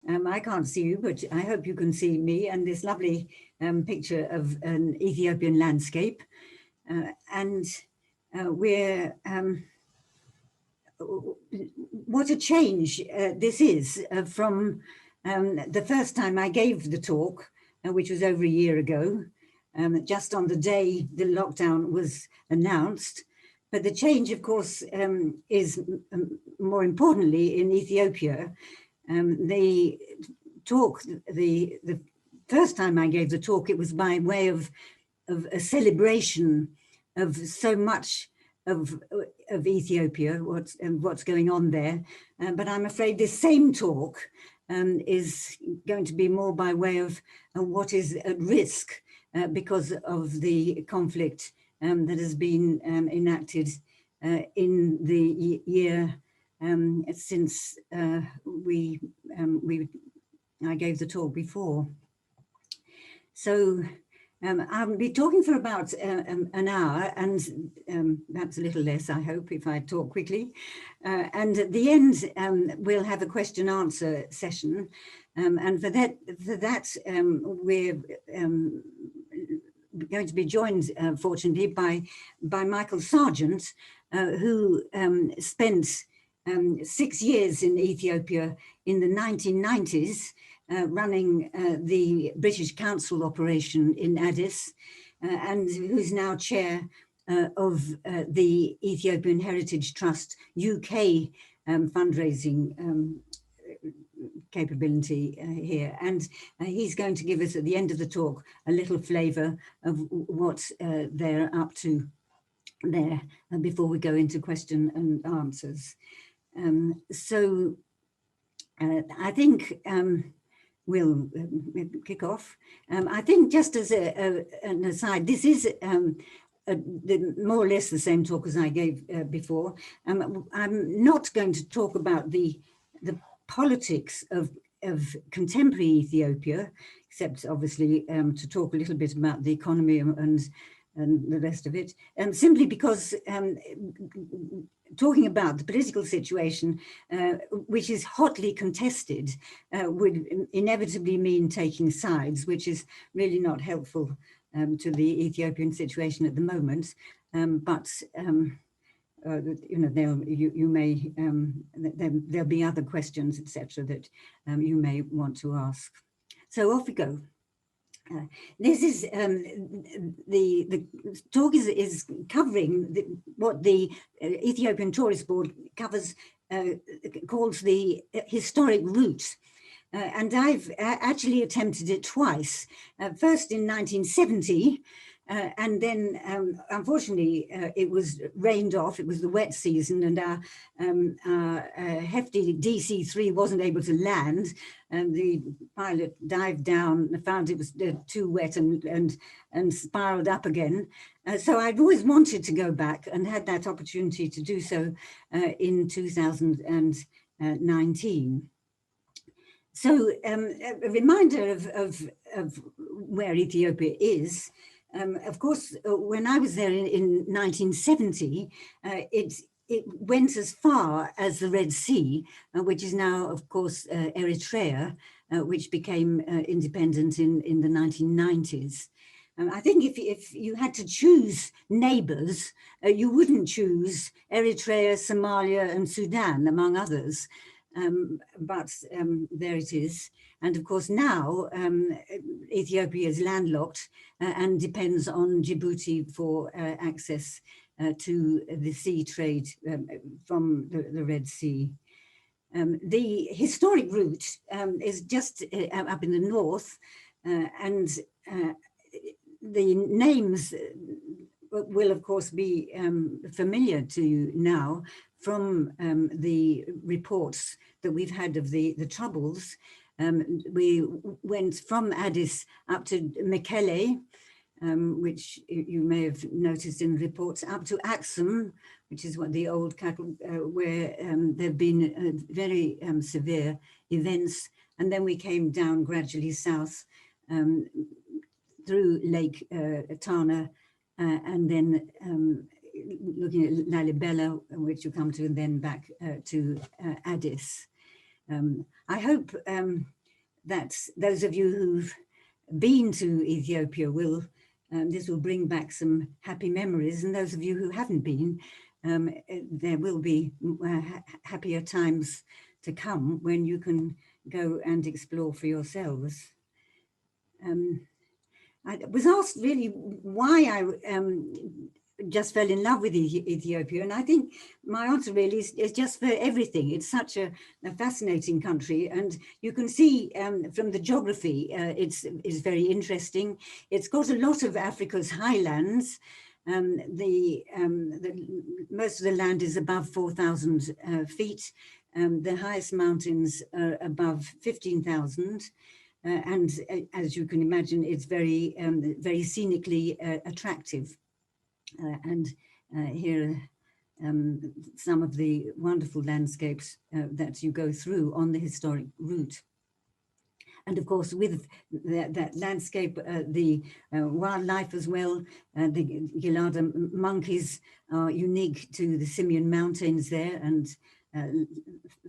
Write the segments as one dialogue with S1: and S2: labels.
S1: I can't see you, but I hope you can see me and this lovely picture of an Ethiopian landscape. What a change this is from the first time I gave the talk, which was over a year ago, just on the day the lockdown was announced. But the change, of course, is more importantly in Ethiopia. The first time I gave the talk, it was by way of a celebration of so much of Ethiopia, what's going on there. But I'm afraid this same talk is going to be more by way of what is at risk because of the conflict that has been enacted in the year since I gave the talk before. So I'll be talking for about an hour, and perhaps a little less, I hope, if I talk quickly. And at the end, we'll have a question-answer session. And for that we're going to be joined, fortunately, by Michael Sargent, who spent 6 years in Ethiopia in the 1990s, running the British Council operation in Addis, and who's now chair of the Ethiopian Heritage Trust UK fundraising capability here. And he's going to give us at the end of the talk a little flavour of what they're up to there before we go into question and answers. I think we'll kick off. I think just as an aside, this is more or less the same talk as I gave before. I'm not going to talk about the politics of contemporary Ethiopia, except obviously to talk a little bit about the economy and the rest of it, simply because talking about the political situation, which is hotly contested, would inevitably mean taking sides, which is really not helpful to the Ethiopian situation at the moment. You know, there'll be other questions, etc., that you may want to ask. So off we go. This is the talk is covering what the Ethiopian Tourist Board covers, calls the historic route. And I've actually attempted it twice, first in 1970, and then unfortunately it was rained off. It was the wet season, and our hefty DC-3 wasn't able to land, and the pilot dived down and found it was too wet and spiraled up again. So I'd always wanted to go back and had that opportunity to do so in 2019. So a reminder of where Ethiopia is. Of course, when I was there in 1970, it went as far as the Red Sea, which is now, of course, Eritrea, which became independent in the 1990s. I think if you had to choose neighbors, you wouldn't choose Eritrea, Somalia, and Sudan, among others. But there it is. And of course now Ethiopia is landlocked and depends on Djibouti for access to the sea trade from the Red Sea. The historic route is just up in the north, and the names will of course be familiar to you now from the reports that we've had of the Troubles. We went from Addis up to Mekelle, which you may have noticed in reports, up to Axum, which is what the old cattle, where there have been very severe events. And then we came down gradually south through Lake Tana, and then looking at Lalibela, which you come to, and then back to Addis. I hope that those of you who've been to Ethiopia will, this will bring back some happy memories, and those of you who haven't been, there will be happier times to come when you can go and explore for yourselves. I was asked really why I just fell in love with Ethiopia, and I think my answer really is just for everything. It's such a fascinating country, and you can see from the geography, it's very interesting. It's got a lot of Africa's highlands. Most of the land is above 4,000 feet. The highest mountains are above 15,000. And as you can imagine, it's very, very scenically attractive. And here are some of the wonderful landscapes that you go through on the historic route. And of course, with that landscape, the wildlife as well, the Gelada monkeys are unique to the Simien Mountains there and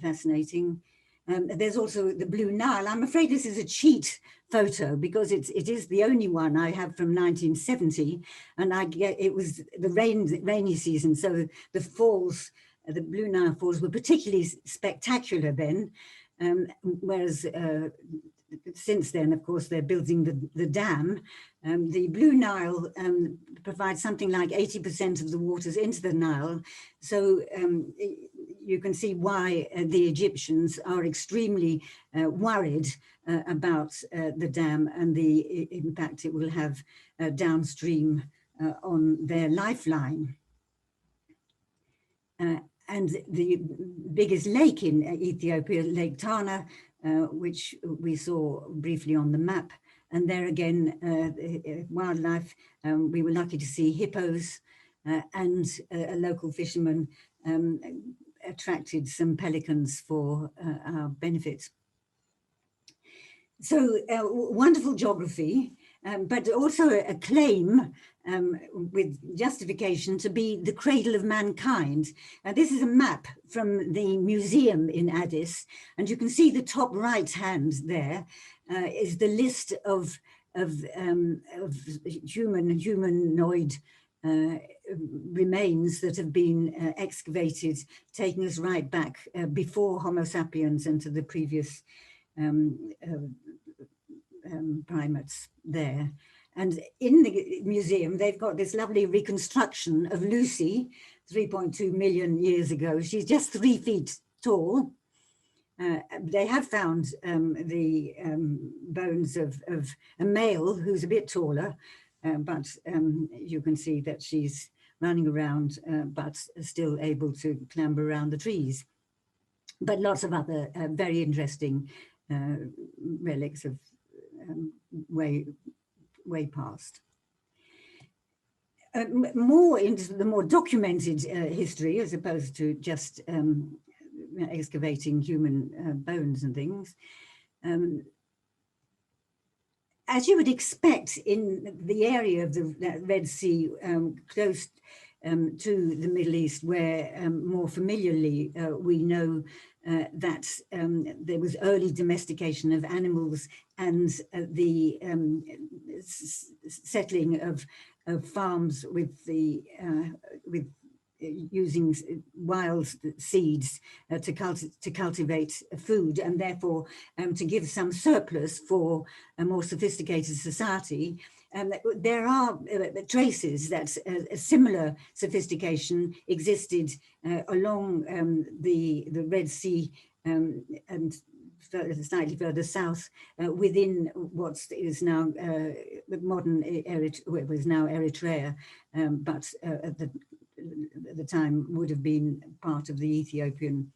S1: fascinating. There's also the Blue Nile. I'm afraid this is a cheat photo because it is the only one I have from 1970, and it was the rainy season, so the falls, the Blue Nile falls, were particularly spectacular then, whereas since then, of course, they're building the dam. The Blue Nile provides something like 80% of the waters into the Nile, so you can see why the Egyptians are extremely worried about the dam and the impact it will have downstream on their lifeline. And the biggest lake in Ethiopia, Lake Tana, which we saw briefly on the map. And there again, wildlife, we were lucky to see hippos, and a local fisherman attracted some pelicans for our benefit. So wonderful geography, but also a claim with justification to be the cradle of mankind. This is a map from the museum in Addis, and you can see the top right hand there is the list of humanoid remains that have been excavated, taking us right back before Homo sapiens and to the previous primates there. And in the museum, they've got this lovely reconstruction of Lucy 3.2 million years ago. She's just 3 feet tall. They have found the bones of a male who's a bit taller, but you can see that she's running around, but still able to clamber around the trees. But lots of other very interesting relics of way past. More into the more documented history, as opposed to just excavating human bones and things. As you would expect in the area of the Red Sea, close to the Middle East, where more familiarly we know that there was early domestication of animals and the settling of farms with using wild seeds to cultivate food, and therefore to give some surplus for a more sophisticated society. There are traces that a similar sophistication existed along the Red Sea and slightly further south within what is now modern Eritrea, was now Eritrea, but at the time would have been part of the Ethiopian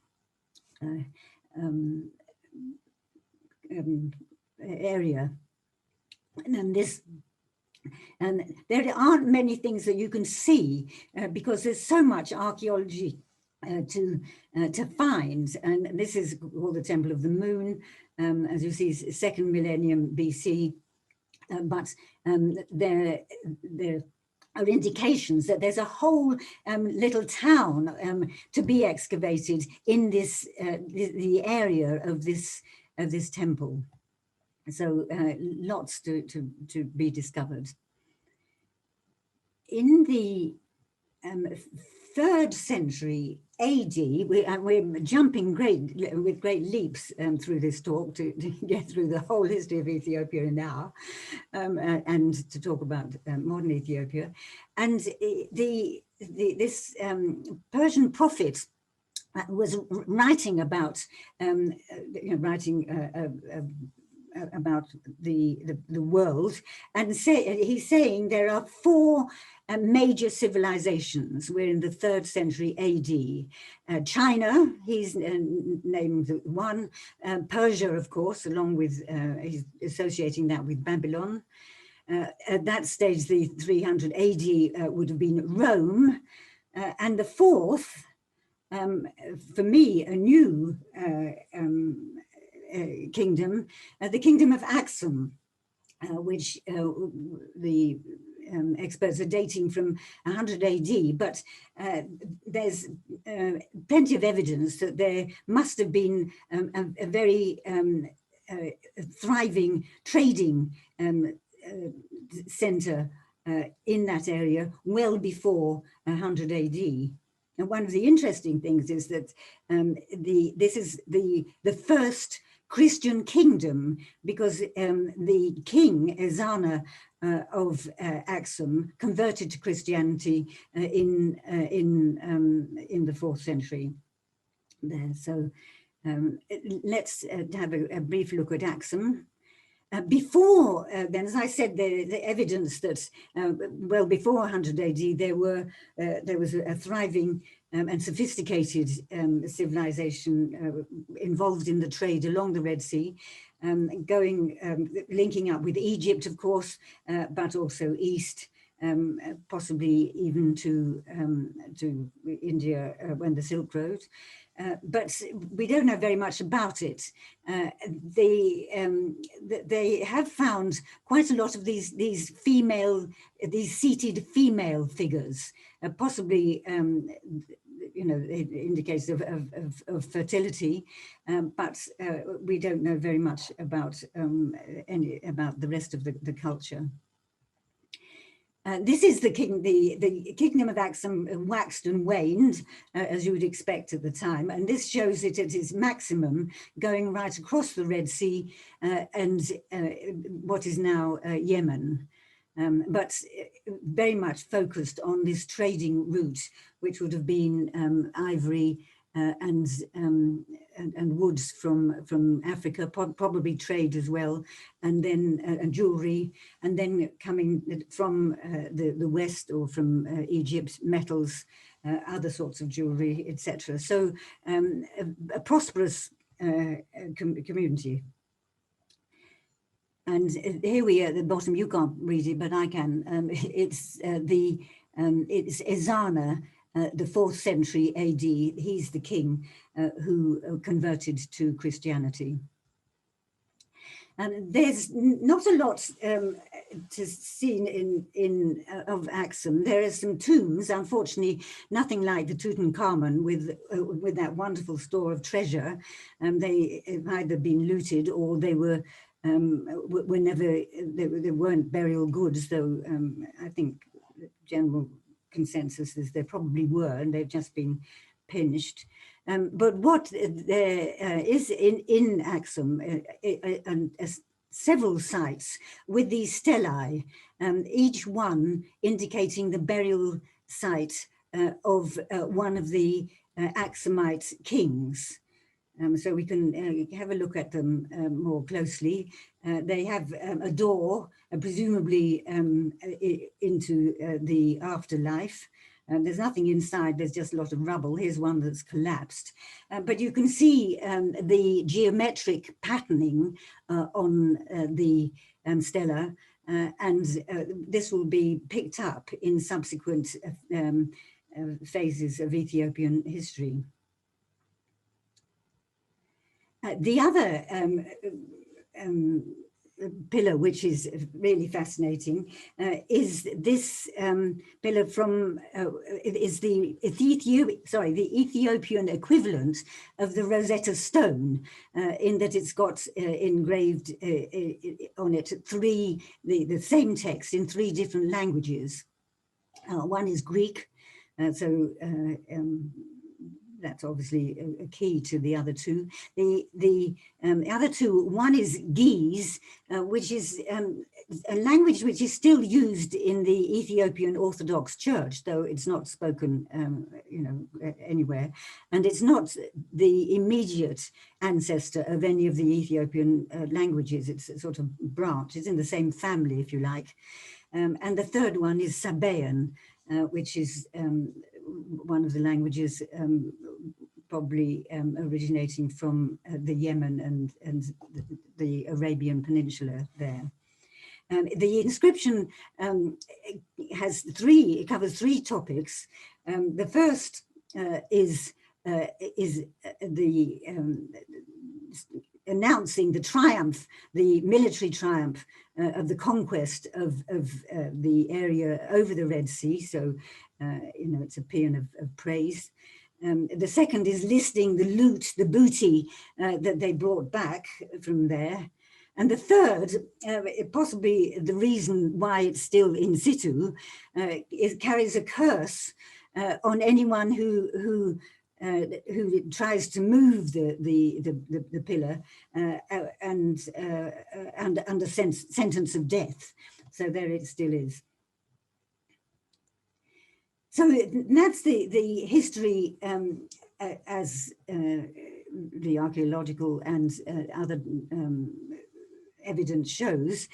S1: area. And there aren't many things that you can see because there's so much archaeology to find. And this is called the Temple of the Moon, as you see, 2nd millennium BC. But there are indications that there's a whole little town to be excavated in this the area of this temple. So lots to be discovered. In the 3rd century AD, we're jumping with great leaps through this talk to get through the whole history of Ethiopia now, and to talk about modern Ethiopia. And this Persian prophet was writing about about the world, and he's saying there are 4 major civilizations. We're in the 3rd century AD. China, he's named one. Persia, of course, along with, he's associating that with Babylon. At that stage, the 300 AD would have been Rome. And the 4th, for me, a new kingdom, the kingdom of Aksum, which the experts are dating from 100 AD, but there's plenty of evidence that there must have been a very thriving trading center in that area well before 100 AD. And one of the interesting things is that this is the first Christian kingdom, because the king, Ezana of Aksum, converted to Christianity in the 4th century there. So let's have a brief look at Aksum. Before then, as I said, the evidence that well before 100 AD there was a thriving and sophisticated civilization involved in the trade along the Red Sea, linking up with Egypt, of course, but also east, possibly even to India when the Silk Road. But we don't know very much about it. They have found quite a lot of these seated female figures, possibly it indicates of fertility, but we don't know very much about the rest of the culture. This is the kingdom of Aksum waxed and waned, as you would expect at the time, and this shows it at its maximum, going right across the Red Sea and what is now Yemen, but very much focused on this trading route, which would have been ivory and woods from Africa, probably trade as well, and then jewelry, and then coming from the west or from Egypt, metals, other sorts of jewelry, etc. So a prosperous community. And here we are at the bottom. You can't read it, but I can. It's Ezana. The 4th century AD, he's the king who converted to Christianity. There's not a lot to see of Aksum. There are some tombs, unfortunately, nothing like the Tutankhamun with that wonderful store of treasure. They have either been looted or they were there weren't burial goods, though I think general consensus is there probably were, and they've just been pinched. But what there is in Aksum, several sites with these stelae, each one indicating the burial site of one of the Aksumite kings. So we can have a look at them more closely. They have a door, presumably into the afterlife. There's nothing inside, there's just a lot of rubble. Here's one that's collapsed. But you can see the geometric patterning on the stela, and this will be picked up in subsequent phases of Ethiopian history. The other pillar, which is really fascinating, is this pillar from is the Ethiopian equivalent of the Rosetta Stone, in that it's got engraved on it the same text in 3 different languages. One is Greek, that's obviously a key to the other 2. The other 2, one is Ge'ez, which is a language which is still used in the Ethiopian Orthodox Church, though it's not spoken, anywhere, and it's not the immediate ancestor of any of the Ethiopian languages. It's a sort of branch. It's in the same family, if you like. And the third one is Sabaean, which is one of the languages probably originating from the Yemen and the Arabian Peninsula there. The inscription covers 3 topics. The first is the announcing the triumph, the military triumph of the conquest of the area over the Red Sea. So, it's a paean of praise. The second is listing the loot, the booty that they brought back from there. And the third, possibly the reason why it's still in situ, it carries a curse on anyone who tries to move the pillar and under sentence of death. So there it still is. So that's the history as the archaeological and other evidence shows.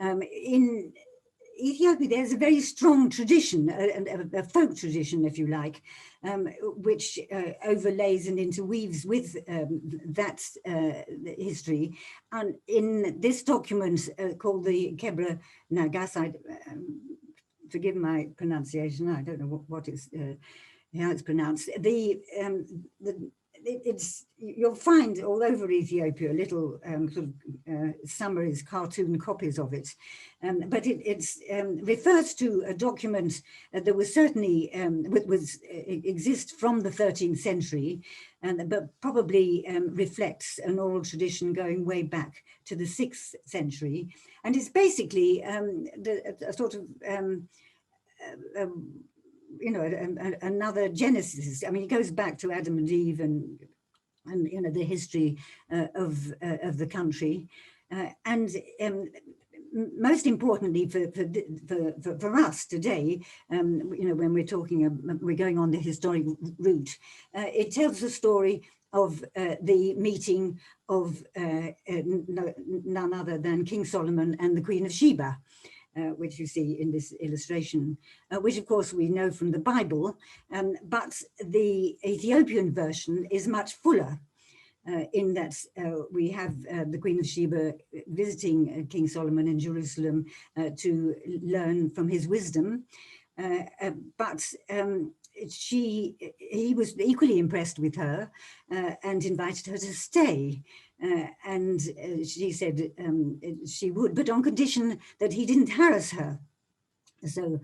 S1: In Ethiopia, there's a very strong tradition, a folk tradition, if you like, which overlays and interweaves with that history. And in this document called the Kebra Nagasa, forgive my pronunciation, I don't know how it's pronounced. You'll find all over Ethiopia little sort of summaries, cartoon copies of it, but it refers to a document that was certainly exists from the 13th century, but probably reflects an oral tradition going way back to the 6th century, and it's basically a sort of another Genesis. I mean, it goes back to Adam and Eve and the history of the country, and most importantly for us today, when we're talking, we're going on the historic route. It tells the story of the meeting of none other than King Solomon and the Queen of Sheba. Which you see in this illustration, which of course we know from the Bible, but the Ethiopian version is much fuller in that we have the Queen of Sheba visiting King Solomon in Jerusalem to learn from his wisdom, but he was equally impressed with her and invited her to stay. And she said she would, but on condition that he didn't harass her. So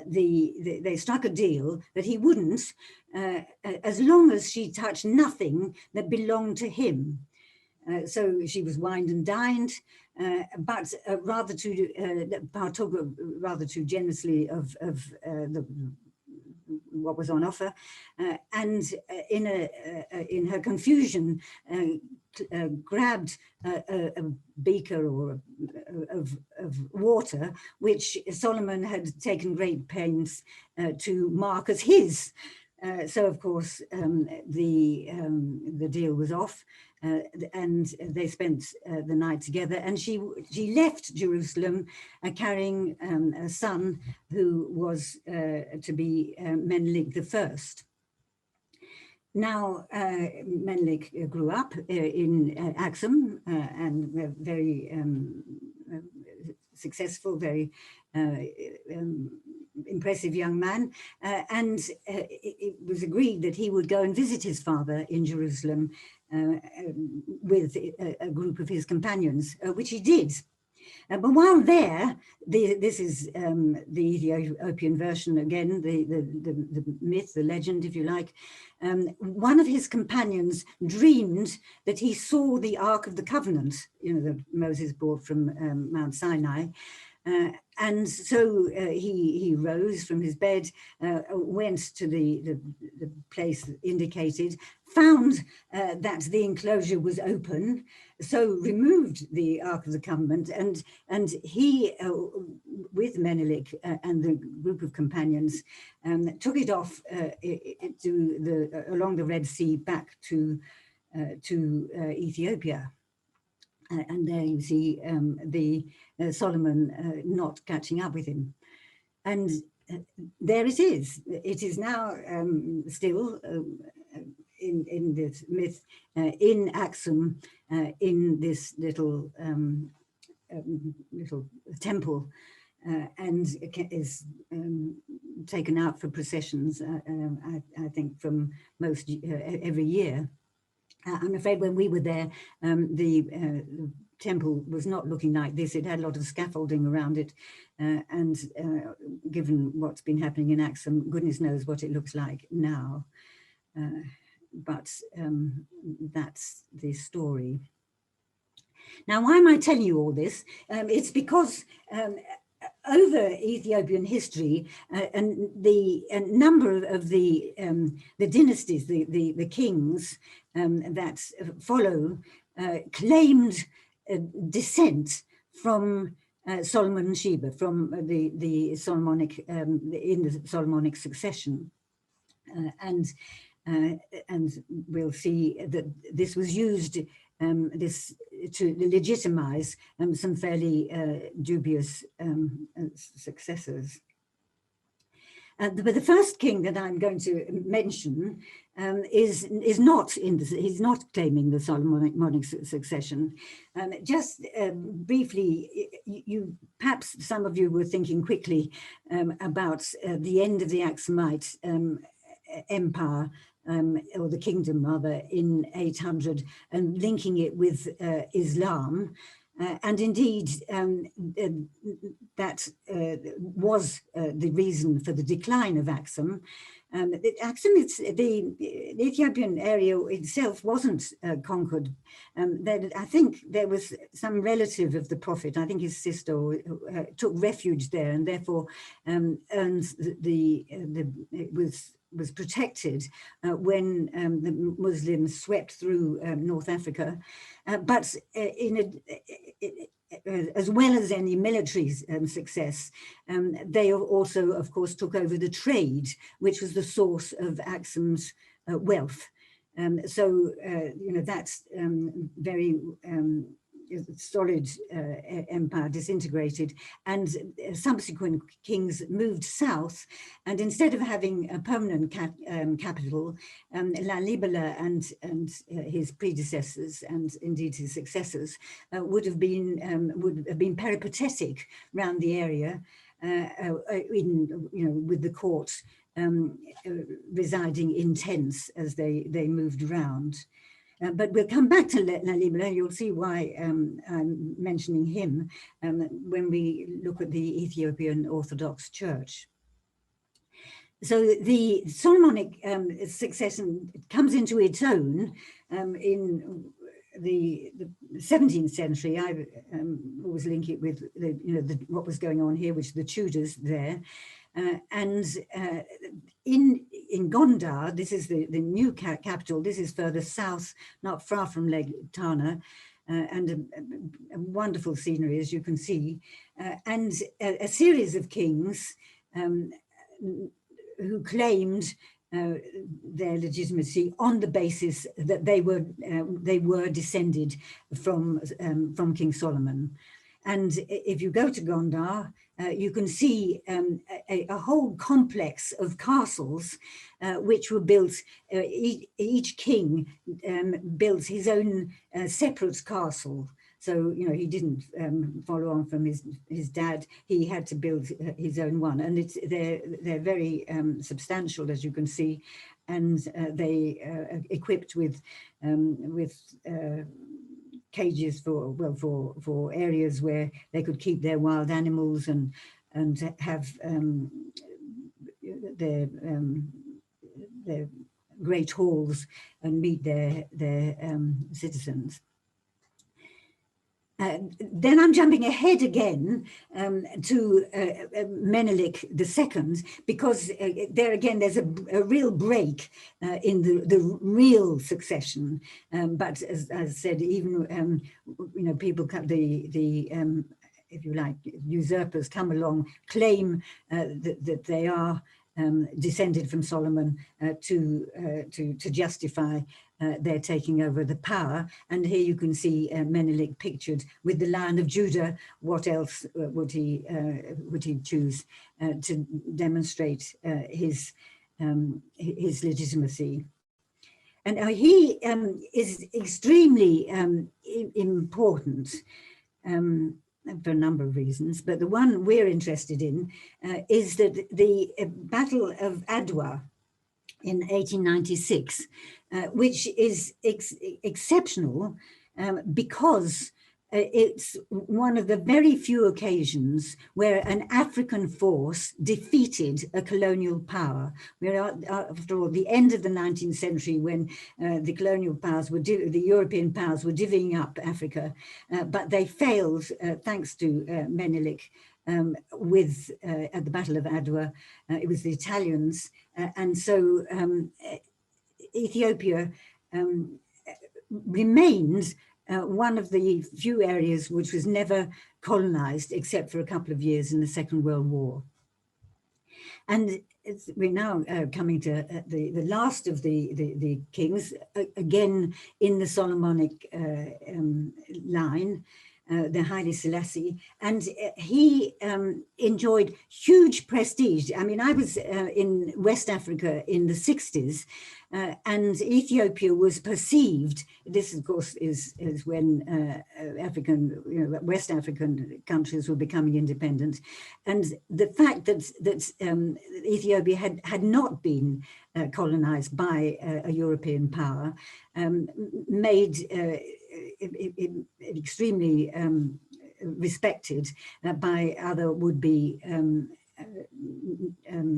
S1: they struck a deal that he wouldn't, as long as she touched nothing that belonged to him. So she was wined and dined, but partook rather too generously of what was on offer, and in her confusion, grabbed a beaker or of water, which Solomon had taken great pains to mark as his. So of course the deal was off, and they spent the night together. And she left Jerusalem carrying a son who was to be Menelik I. Now, Menelik grew up in Axum and very successful, very impressive young man. And it was agreed that he would go and visit his father in Jerusalem with a group of his companions, which he did. But while there, this is the Ethiopian version again, the myth, the legend, if you like. One of his companions dreamed that he saw the Ark of the Covenant, that Moses brought from Mount Sinai. And so he rose from his bed, went to the place indicated, found that the enclosure was open, so removed the Ark of the Covenant, and he, with Menelik and the group of companions, took it off along the Red Sea back to Ethiopia. And there you see Solomon not catching up with him. And there it is. It is now still in this myth, in Axum, in this little temple, and is taken out for processions, I think, from most every year. I'm afraid when we were there, the temple was not looking like this. It had a lot of scaffolding around it. And given what's been happening in Axum, goodness knows what it looks like now. But that's the story. Now, why am I telling you all this? It's because over Ethiopian history, and the number of the dynasties, the kings that follow, claimed descent from Solomon and Sheba, from the Solomonic in the Solomonic succession, and we'll see that this was used to legitimize some fairly dubious successors. But the first king that I'm going to mention is not he's not claiming the Solomonic succession. Just briefly, perhaps some of you were thinking quickly about the end of the Aksumite empire, or the kingdom rather, in 800, and linking it with Islam. And indeed, that was the reason for the decline of Axum. Axum, the Ethiopian area itself wasn't conquered. I think there was some relative of the prophet, I think his sister, took refuge there, and therefore was protected when the Muslims swept through North Africa. But as well as any military success, they also, of course, took over the trade, which was the source of Axum's wealth. So, that's very solid empire disintegrated, and subsequent kings moved south, and instead of having a permanent capital, Lalibela and his predecessors, and indeed his successors, would have been peripatetic around the area, with the court residing in tents as they moved around. But we'll come back to Lalibela. You'll see why I'm mentioning him when we look at the Ethiopian Orthodox Church. So the Solomonic succession comes into its own in the 17th century. I always link it with what was going on here, which are the Tudors there. And in Gondar, this is the new capital. This is further south, not far from Tana, and a wonderful scenery, as you can see, and a series of kings who claimed their legitimacy on the basis that they were descended from King Solomon. And if you go to Gondar, you can see a whole complex of castles which were built. Each king built his own separate castle. So, he didn't follow on from his dad. He had to build his own one. And they're very substantial, as you can see. And they equipped with cages for areas where they could keep their wild animals and have their great halls and meet their citizens. Then I'm jumping ahead again to Menelik II, because there again there's a real break in the real succession. But as I said, even people if you like, usurpers come along, claim that they are descended from Solomon to justify their taking over the power. And here you can see Menelik pictured with the Lion of Judah. What else would he choose to demonstrate his legitimacy? And he is extremely important for a number of reasons, but the one we're interested in is that the Battle of Adwa in 1896, which is exceptional because it's one of the very few occasions where an African force defeated a colonial power. We're after all, the end of the 19th century, when the colonial powers the European powers were divvying up Africa, but they failed thanks to Menelik at the Battle of Adwa. It was the Italians, and so Ethiopia remained one of the few areas which was never colonized except for a couple of years in the Second World War. And we're now coming to the last of the kings, again in the Solomonic line, the Haile Selassie, and he enjoyed huge prestige. I mean, I was in West Africa in the 60s, and Ethiopia was perceived, this of course is when West African countries were becoming independent, and the fact that Ethiopia had not been colonized by a European power made it extremely respected by other would-be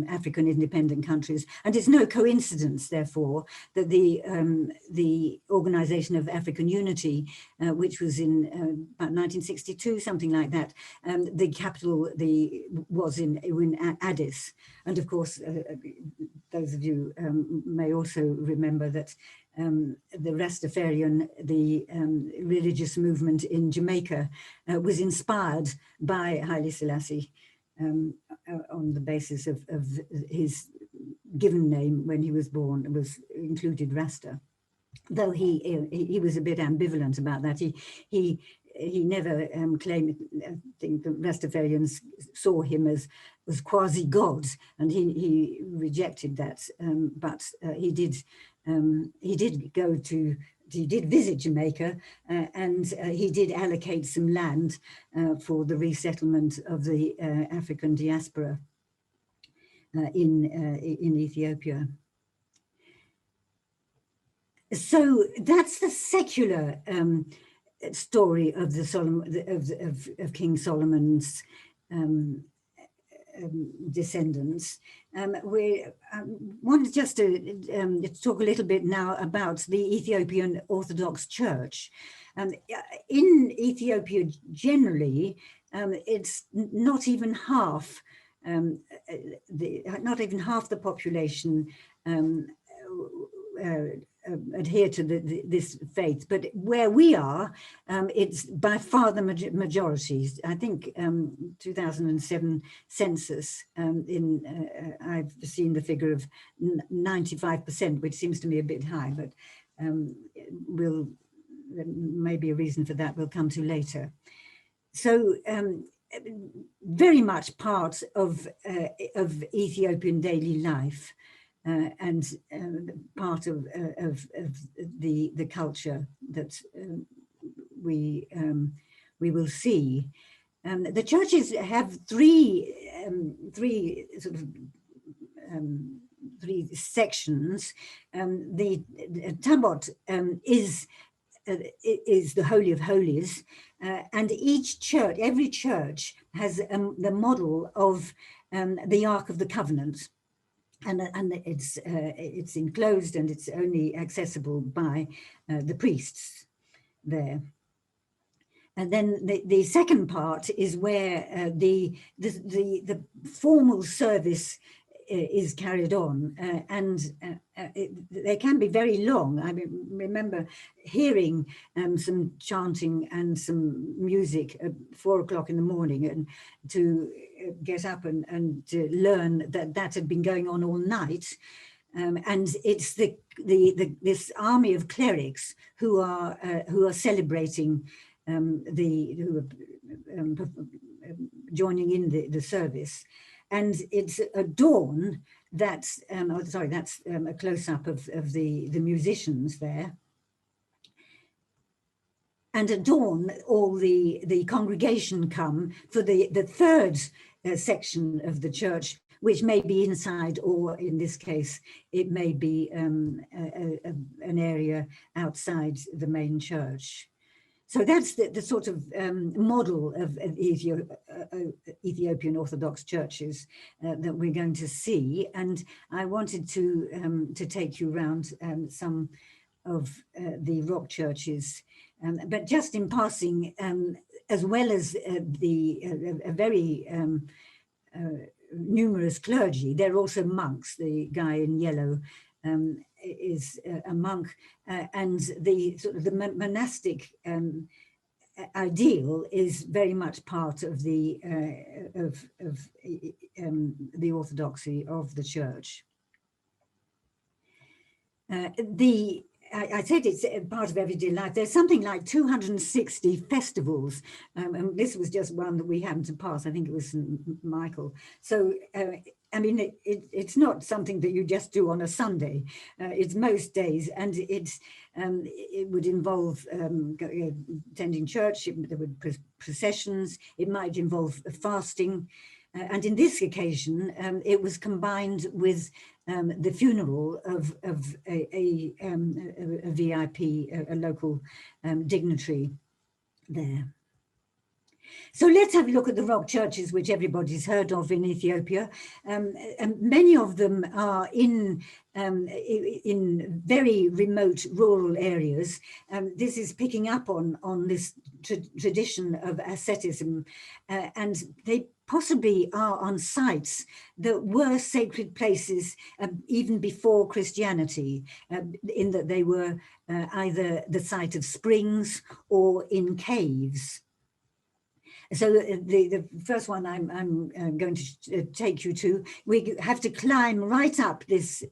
S1: African independent countries. And it's no coincidence, therefore, that the Organization of African Unity, which was in about 1962, something like that, the capital was in Addis. And of course, those of you may also remember that the Rastafarian, the religious movement in Jamaica, was inspired by Haile Selassie on the basis of his given name when he was born, was included Rasta. Though he was a bit ambivalent about that. He never claimed. I think the Rastafarians saw him as quasi-God, and he rejected that. But he did visit Jamaica, and he did allocate some land for the resettlement of the African diaspora in Ethiopia. So that's the secular story of of King Solomon's descendants. We wanted just to talk a little bit now about the Ethiopian Orthodox Church. In Ethiopia generally, it's not even half the population adhere to this faith, but where we are, it's by far the majority. I think 2007 census, I've seen the figure of 95%, which seems to me a bit high, but maybe a reason for that we'll come to later. So very much part of Ethiopian daily life. And part of the culture that we will see. The churches have three sections. The Tabot is is the Holy of Holies, and each church, every church has the model of the Ark of the Covenant, and it's enclosed and it's only accessible by the priests there. And then the second part is where the formal service is carried on, and they can be very long. I remember hearing some chanting and some music at 4 o'clock in the morning, and to get up and to learn that had been going on all night. And it's this army of clerics who are celebrating, who are joining in the service. And it's at dawn that's a close-up of the musicians there. And at dawn, all the congregation come for the third section of the church, which may be inside, or in this case, it may be an area outside the main church. So that's the sort of model of Ethiopian Orthodox churches that we're going to see. And I wanted to take you around some of the rock churches, but just in passing, as well as a very numerous clergy, there are also monks. The guy in yellow is a monk, and the sort of the monastic ideal is very much part of the orthodoxy of the church. I said it's part of everyday life. There's something like 260 festivals, and this was just one that we happened to pass. I think it was St. Michael. So, I mean, it's not something that you just do on a Sunday. It's most days, and it would involve attending church. There would be processions. It might involve fasting. And in this occasion, it was combined with the funeral of a VIP, a local dignitary there. So let's have a look at the rock churches, which everybody's heard of in Ethiopia. And many of them are in very remote rural areas. This is picking up on this tradition of asceticism, and they possibly are on sites that were sacred places even before Christianity, in that they were either the site of springs or in caves. So the first one I'm going to take you to, we have to climb right up this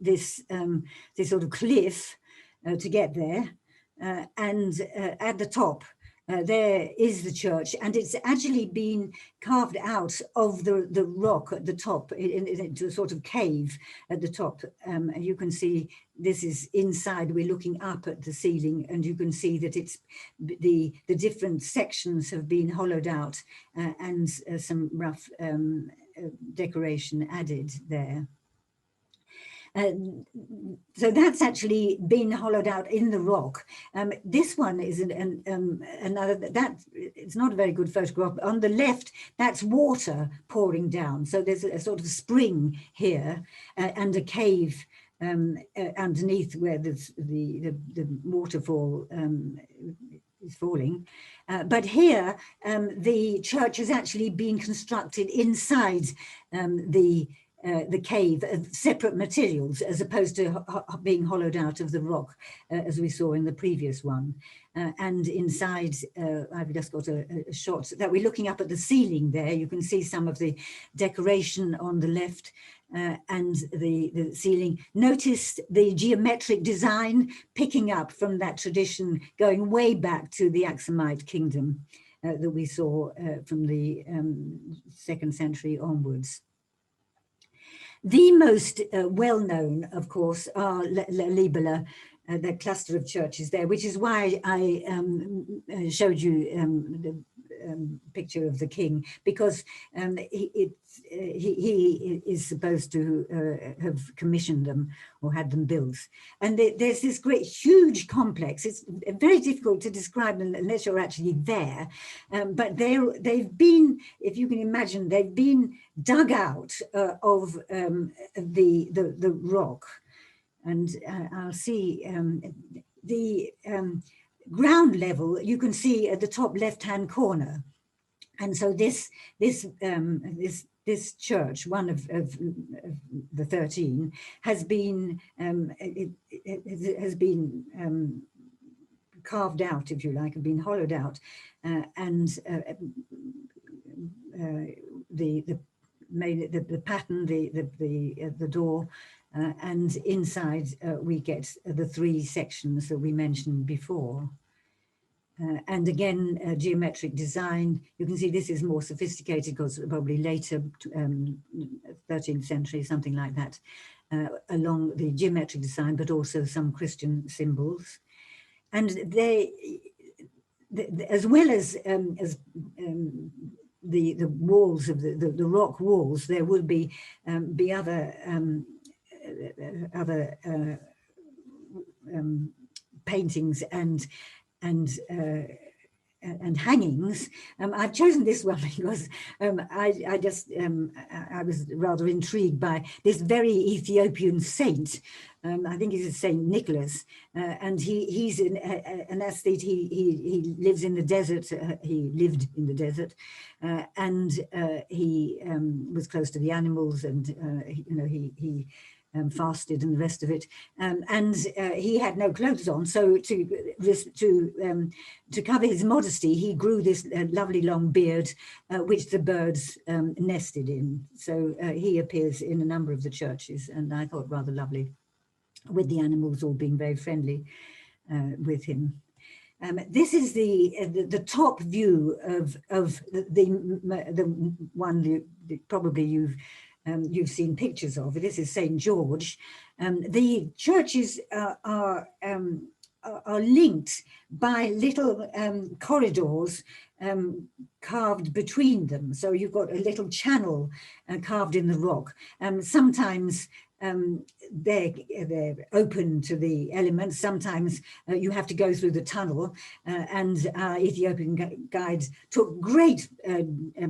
S1: sort of cliff to get there, and at the top there is the church, and it's actually been carved out of the rock at the top into a sort of cave at the top. You can see this is inside. We're looking up at the ceiling, and you can see that it's the different sections have been hollowed out, and some rough decoration added there. So that's actually been hollowed out in the rock. This one is another, that it's not a very good photograph. On the left, that's water pouring down. So there's a sort of spring here, and a cave underneath where the waterfall is falling. But here, the church has actually been constructed inside the cave of separate materials, as opposed to being hollowed out of the rock, as we saw in the previous one. And inside, I've just got a shot that we're looking up at the ceiling there. You can see some of the decoration on the left, and the ceiling. Notice the geometric design picking up from that tradition, going way back to the Aksumite kingdom that we saw from the 2nd century onwards. The most well-known, of course, are Lalibela, the cluster of churches there, which is why I showed you picture of the king, because he is supposed to have commissioned them or had them built. And there's this great, huge complex. It's very difficult to describe unless you're actually there. But they've been, if you can imagine, they've been dug out of the rock. And I'll see the ground level, you can see at the top left-hand corner. And so this church, one of the 13, has been carved out, if you like, been hollowed out, and the pattern, the door, and inside we get the 3 sections that we mentioned before. And again, geometric design. You can see this is more sophisticated because probably later, 13th century, something like that, along the geometric design, but also some Christian symbols. And they, as well as the walls of the rock walls, there will be other paintings and hangings. I've chosen this one because I was rather intrigued by this very Ethiopian saint. I think he's Saint Nicholas, and he's an aesthete. He lives in the desert. He lived in the desert, and he was close to the animals, and he fasted and the rest of it, and he had no clothes on. So to cover his modesty, he grew this lovely long beard, which the birds nested in. So he appears in a number of the churches, and I thought rather lovely, with the animals all being very friendly with him. This is the top view of the one that probably you've seen pictures of. This is St. George. The churches are linked by little corridors carved between them. So you've got a little channel carved in the rock. Sometimes they're open to the elements. Sometimes you have to go through the tunnel, and our Ethiopian guides took great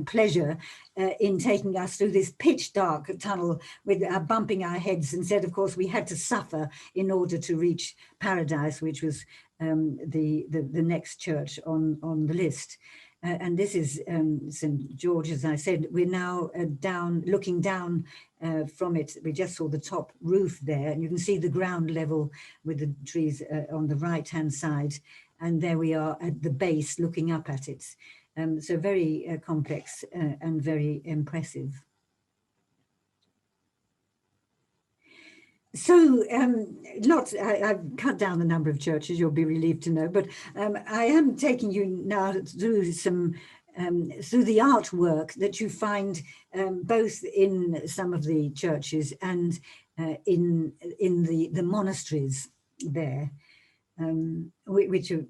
S1: pleasure in taking us through this pitch dark tunnel with bumping our heads, and said, of course, we had to suffer in order to reach paradise, which was the next church on the list. And this is St. George, as I said. We're now looking down from it. We just saw the top roof there, and you can see the ground level with the trees on the right-hand side. And there we are at the base looking up at it. So very complex and very impressive. So I've cut down the number of churches, you'll be relieved to know, but I am taking you now through through the artwork that you find both in some of the churches and in the monasteries there, which are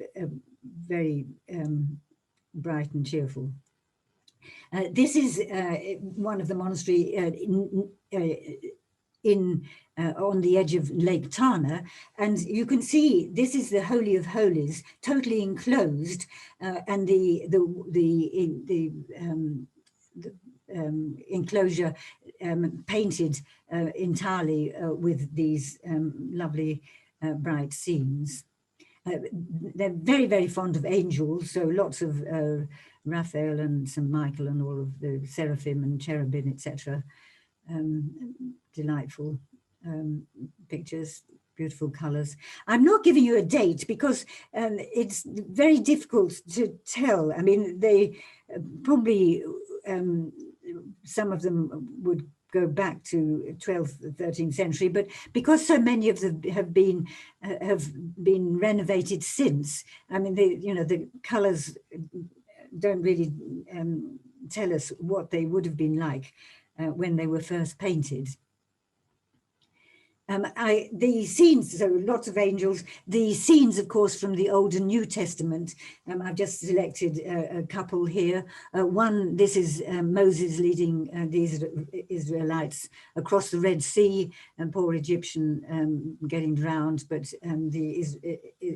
S1: very bright and cheerful. This is one of the monastery on the edge of Lake Tana, and you can see this is the Holy of Holies, totally enclosed, and the enclosure painted entirely with these lovely bright scenes. They're very, very fond of angels, so lots of Raphael and St. Michael and all of the seraphim and cherubim, etc. Delightful pictures, beautiful colors. I'm not giving you a date because it's very difficult to tell. I mean, they probably, some of them would go back to 12th, 13th century, but because so many of them have been renovated since, I mean, the colors don't really tell us what they would have been like when they were first painted. The scenes, so lots of angels, the scenes, of course, from the Old and New Testament. I've just selected a couple here. One, this is Moses leading the Israelites across the Red Sea, and poor Egyptian getting drowned, but the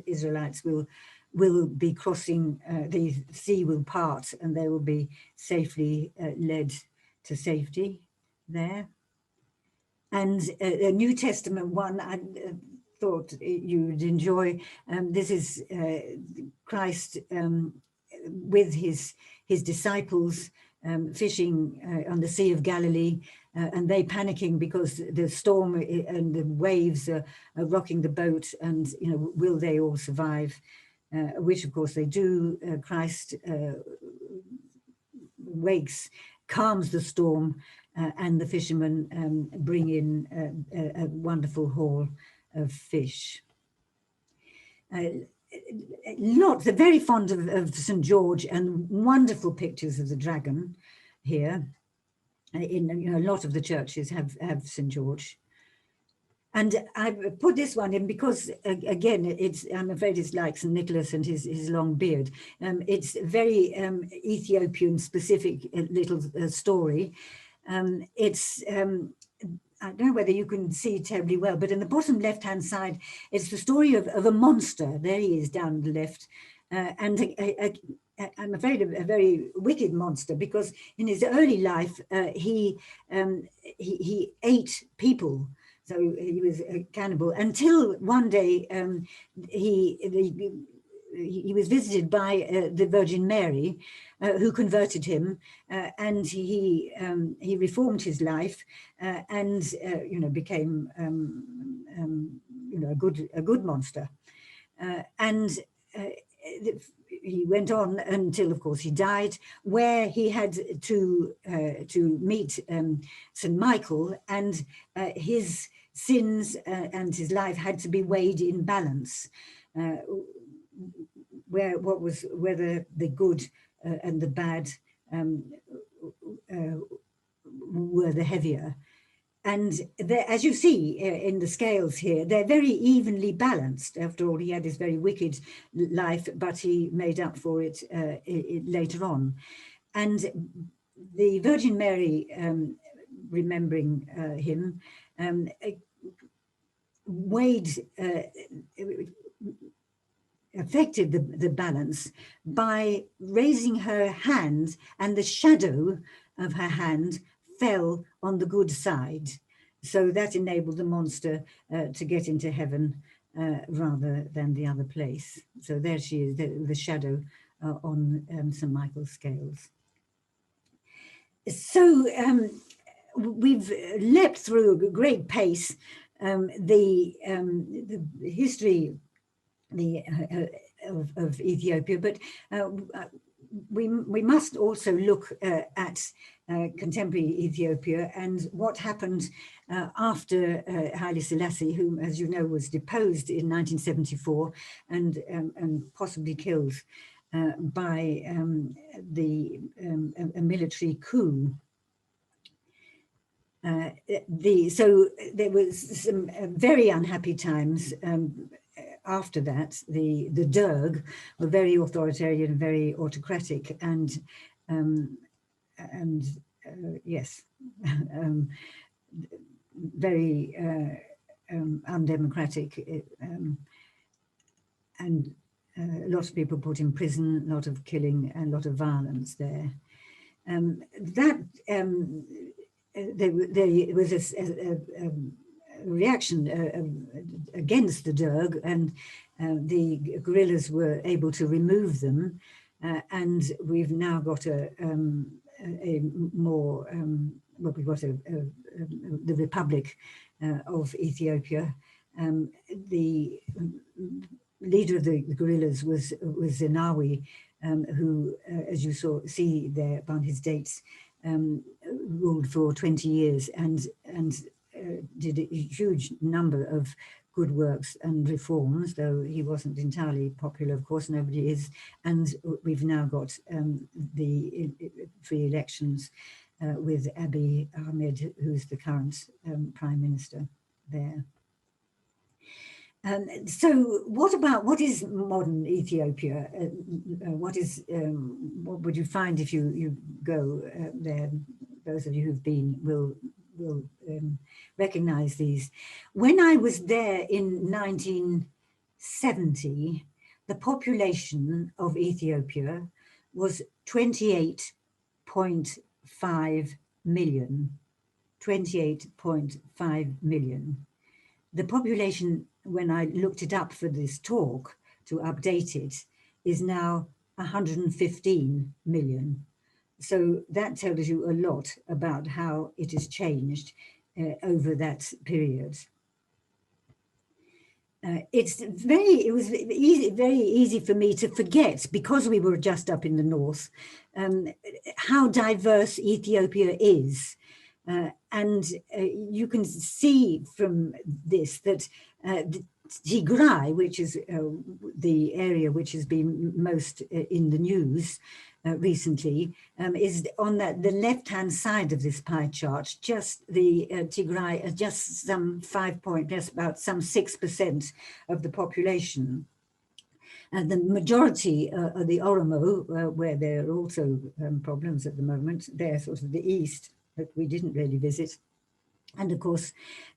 S1: Israelites will be crossing, the sea will part, and they will be safely led to safety there. And a New Testament one I thought you would enjoy. This is Christ with his disciples fishing on the Sea of Galilee, and they panicking because the storm and the waves are rocking the boat, and will they all survive? Which of course they do. Christ calms the storm, and the fishermen bring in a wonderful haul of fish. They're very fond of St. George, and wonderful pictures of the dragon here. In a lot of the churches have St. George. And I put this one in because, again, I'm afraid it's like St. Nicholas and his long beard. It's very Ethiopian specific little story. I don't know whether you can see terribly well, but in the bottom left-hand side, it's the story of a monster. There he is down the left. And I'm afraid a very wicked monster, because in his early life, he ate people. So he was a cannibal, until one day he was visited by the Virgin Mary, who converted him, and he reformed his life, and became a good monster, and he went on until, of course, he died, where he had to meet St. Michael, and his sins and his life had to be weighed in balance, whether the good and the bad were the heavier. And as you see in the scales here, they're very evenly balanced. After all, he had this very wicked life, but he made up for it later on. And the Virgin Mary, remembering him, affected the balance by raising her hand, and the shadow of her hand fell on the good side. So that enabled the monster to get into heaven rather than the other place. So there she is, the shadow on St. Michael's scales. So we've leapt through a great pace the history of Ethiopia, but we must also look at contemporary Ethiopia and what happened after Haile Selassie, who, as you know, was deposed in 1974 and possibly killed by a military coup. So there was some very unhappy times after that. The Derg were very authoritarian, very autocratic, and yes, very undemocratic, and a lot of people put in prison, a lot of killing, and a lot of violence there. There was a reaction against the Derg, and the guerrillas were able to remove them, and we've now got the Republic of Ethiopia. The leader of the guerrillas was Zenawi, who, as you see there on his dates, ruled for 20 years and did a huge number of good works and reforms, though he wasn't entirely popular, of course, nobody is. And we've now got the free elections with Abiy Ahmed, who's the current prime minister there. So what is modern Ethiopia? What would you find if you go there? Those of you who've been will recognize these. When I was there in 1970, the population of Ethiopia was 28.5 million. 28.5 million. The population, when I looked it up for this talk to update it, is now 115 million. So that tells you a lot about how it has changed over that period. It was very easy for me to forget, because we were just up in the north, how diverse Ethiopia is. And you can see from this that Tigray, which is the area which has been most in the news recently, is on the left-hand side of this pie chart. Just the Tigray, just some about some 6% of the population. And the majority are the Oromo, where there are also problems at the moment. They're sort of the east that we didn't really visit. And of course,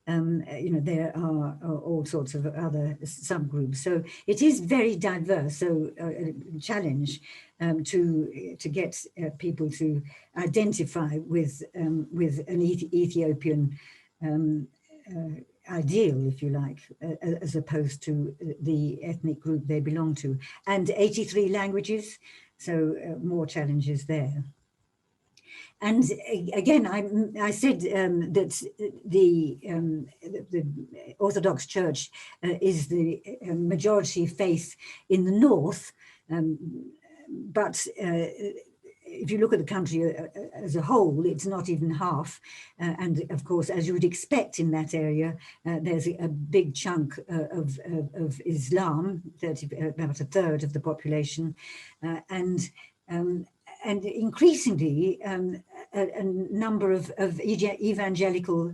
S1: there are all sorts of other subgroups. So it is very diverse. So a challenge to get people to identify with an Ethiopian ideal, if you like, as opposed to the ethnic group they belong to. And 83 languages, so more challenges there. And again, I said that the Orthodox Church is the majority faith in the north, but if you look at the country as a whole, it's not even half. And of course, as you would expect in that area, there's a big chunk of Islam, about a third of the population, and increasingly a number of evangelical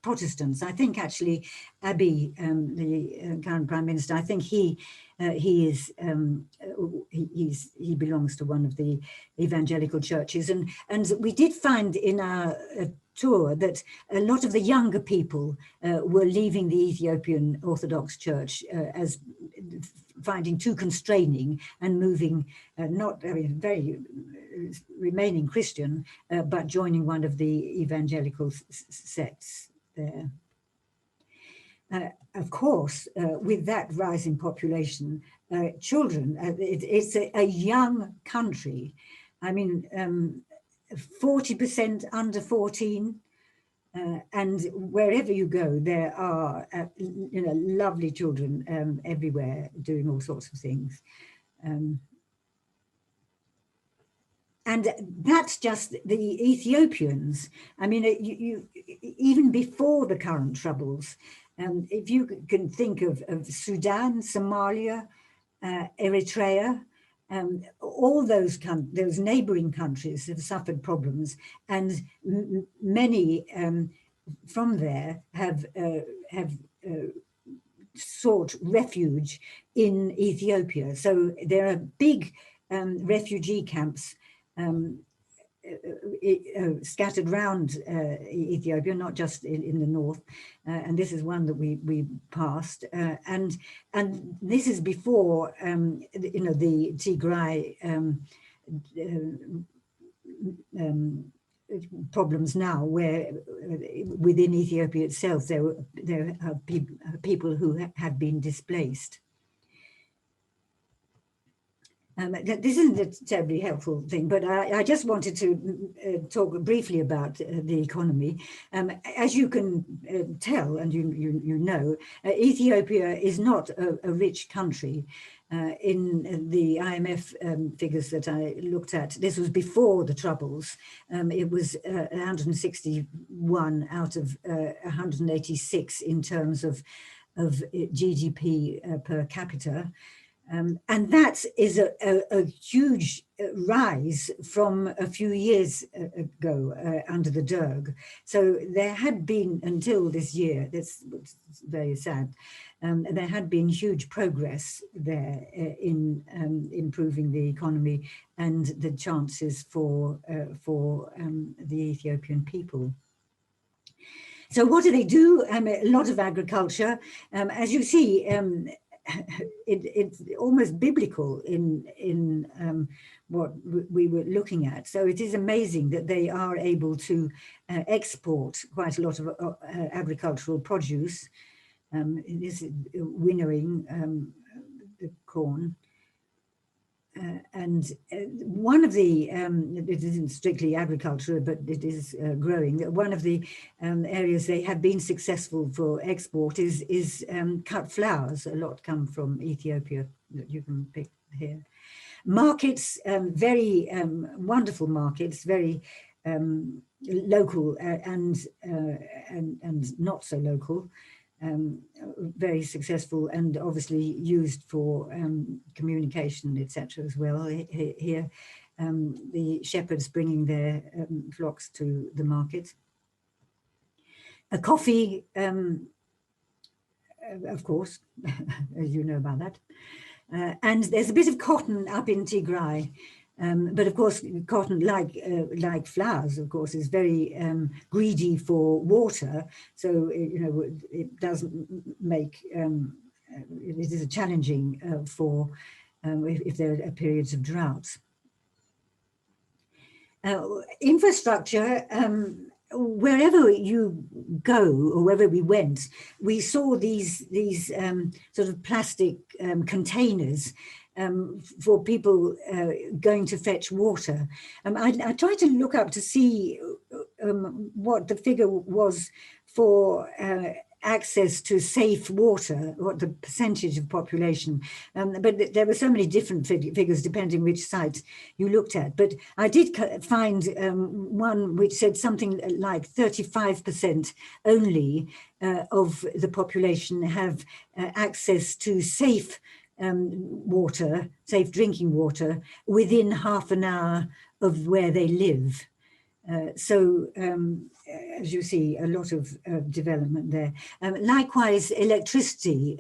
S1: Protestants. I think actually Abiy, the current Prime Minister, I think he belongs to one of the evangelical churches, and we did find in our tour that a lot of the younger people were leaving the Ethiopian Orthodox Church as finding too constraining and moving, remaining Christian, but joining one of the evangelical sects there. Of course, with that rising population, children, it's a young country. I mean, 40% under 14, and wherever you go, there are lovely children everywhere doing all sorts of things. And that's just the Ethiopians. I mean, even before the current troubles, if you can think of Sudan, Somalia, Eritrea, all those neighboring countries have suffered problems, and many from there have sought refuge in Ethiopia. So there are big refugee camps scattered around Ethiopia, not just in the north, and this is one that we passed, and this is before the Tigray problems now, where within Ethiopia itself there are people who have been displaced. This isn't a terribly helpful thing, but I just wanted to talk briefly about the economy. As you can tell, and you know, Ethiopia is not a rich country. In the IMF figures that I looked at, this was before the troubles. It was 161 out of 186 in terms of GDP per capita. And that is a huge rise from a few years ago under the Derg. So there had been, until this year, that's very sad, there had been huge progress there in improving the economy and the chances for the Ethiopian people. So what do they do? A lot of agriculture. As you see, it's almost biblical in what we were looking at. So it is amazing that they are able to export quite a lot of agricultural produce. It is winnowing the corn. And one of the, it isn't strictly agriculture, but it is growing. One of the areas they have been successful for export is cut flowers. A lot come from Ethiopia that you can pick here. Markets, very wonderful markets, very local and not so local. Very successful and obviously used for communication, etc. as well. Here, the shepherds bringing their flocks to the market. A coffee, of course, as you know about that. And there's a bit of cotton up in Tigray. But of course, cotton, like flowers, of course, is very greedy for water. So, you know, it doesn't make, it is challenging for if there are periods of drought. Infrastructure, wherever you go or wherever we went, we saw these sort of plastic containers for people going to fetch water. I tried to look up to see what the figure was for access to safe water, what the percentage of population, but there were so many different figures depending which site you looked at. But I did find one which said something like 35% only of the population have access to safe water, safe drinking water, within half an hour of where they live. So, as you see, a lot of development there. Likewise, electricity.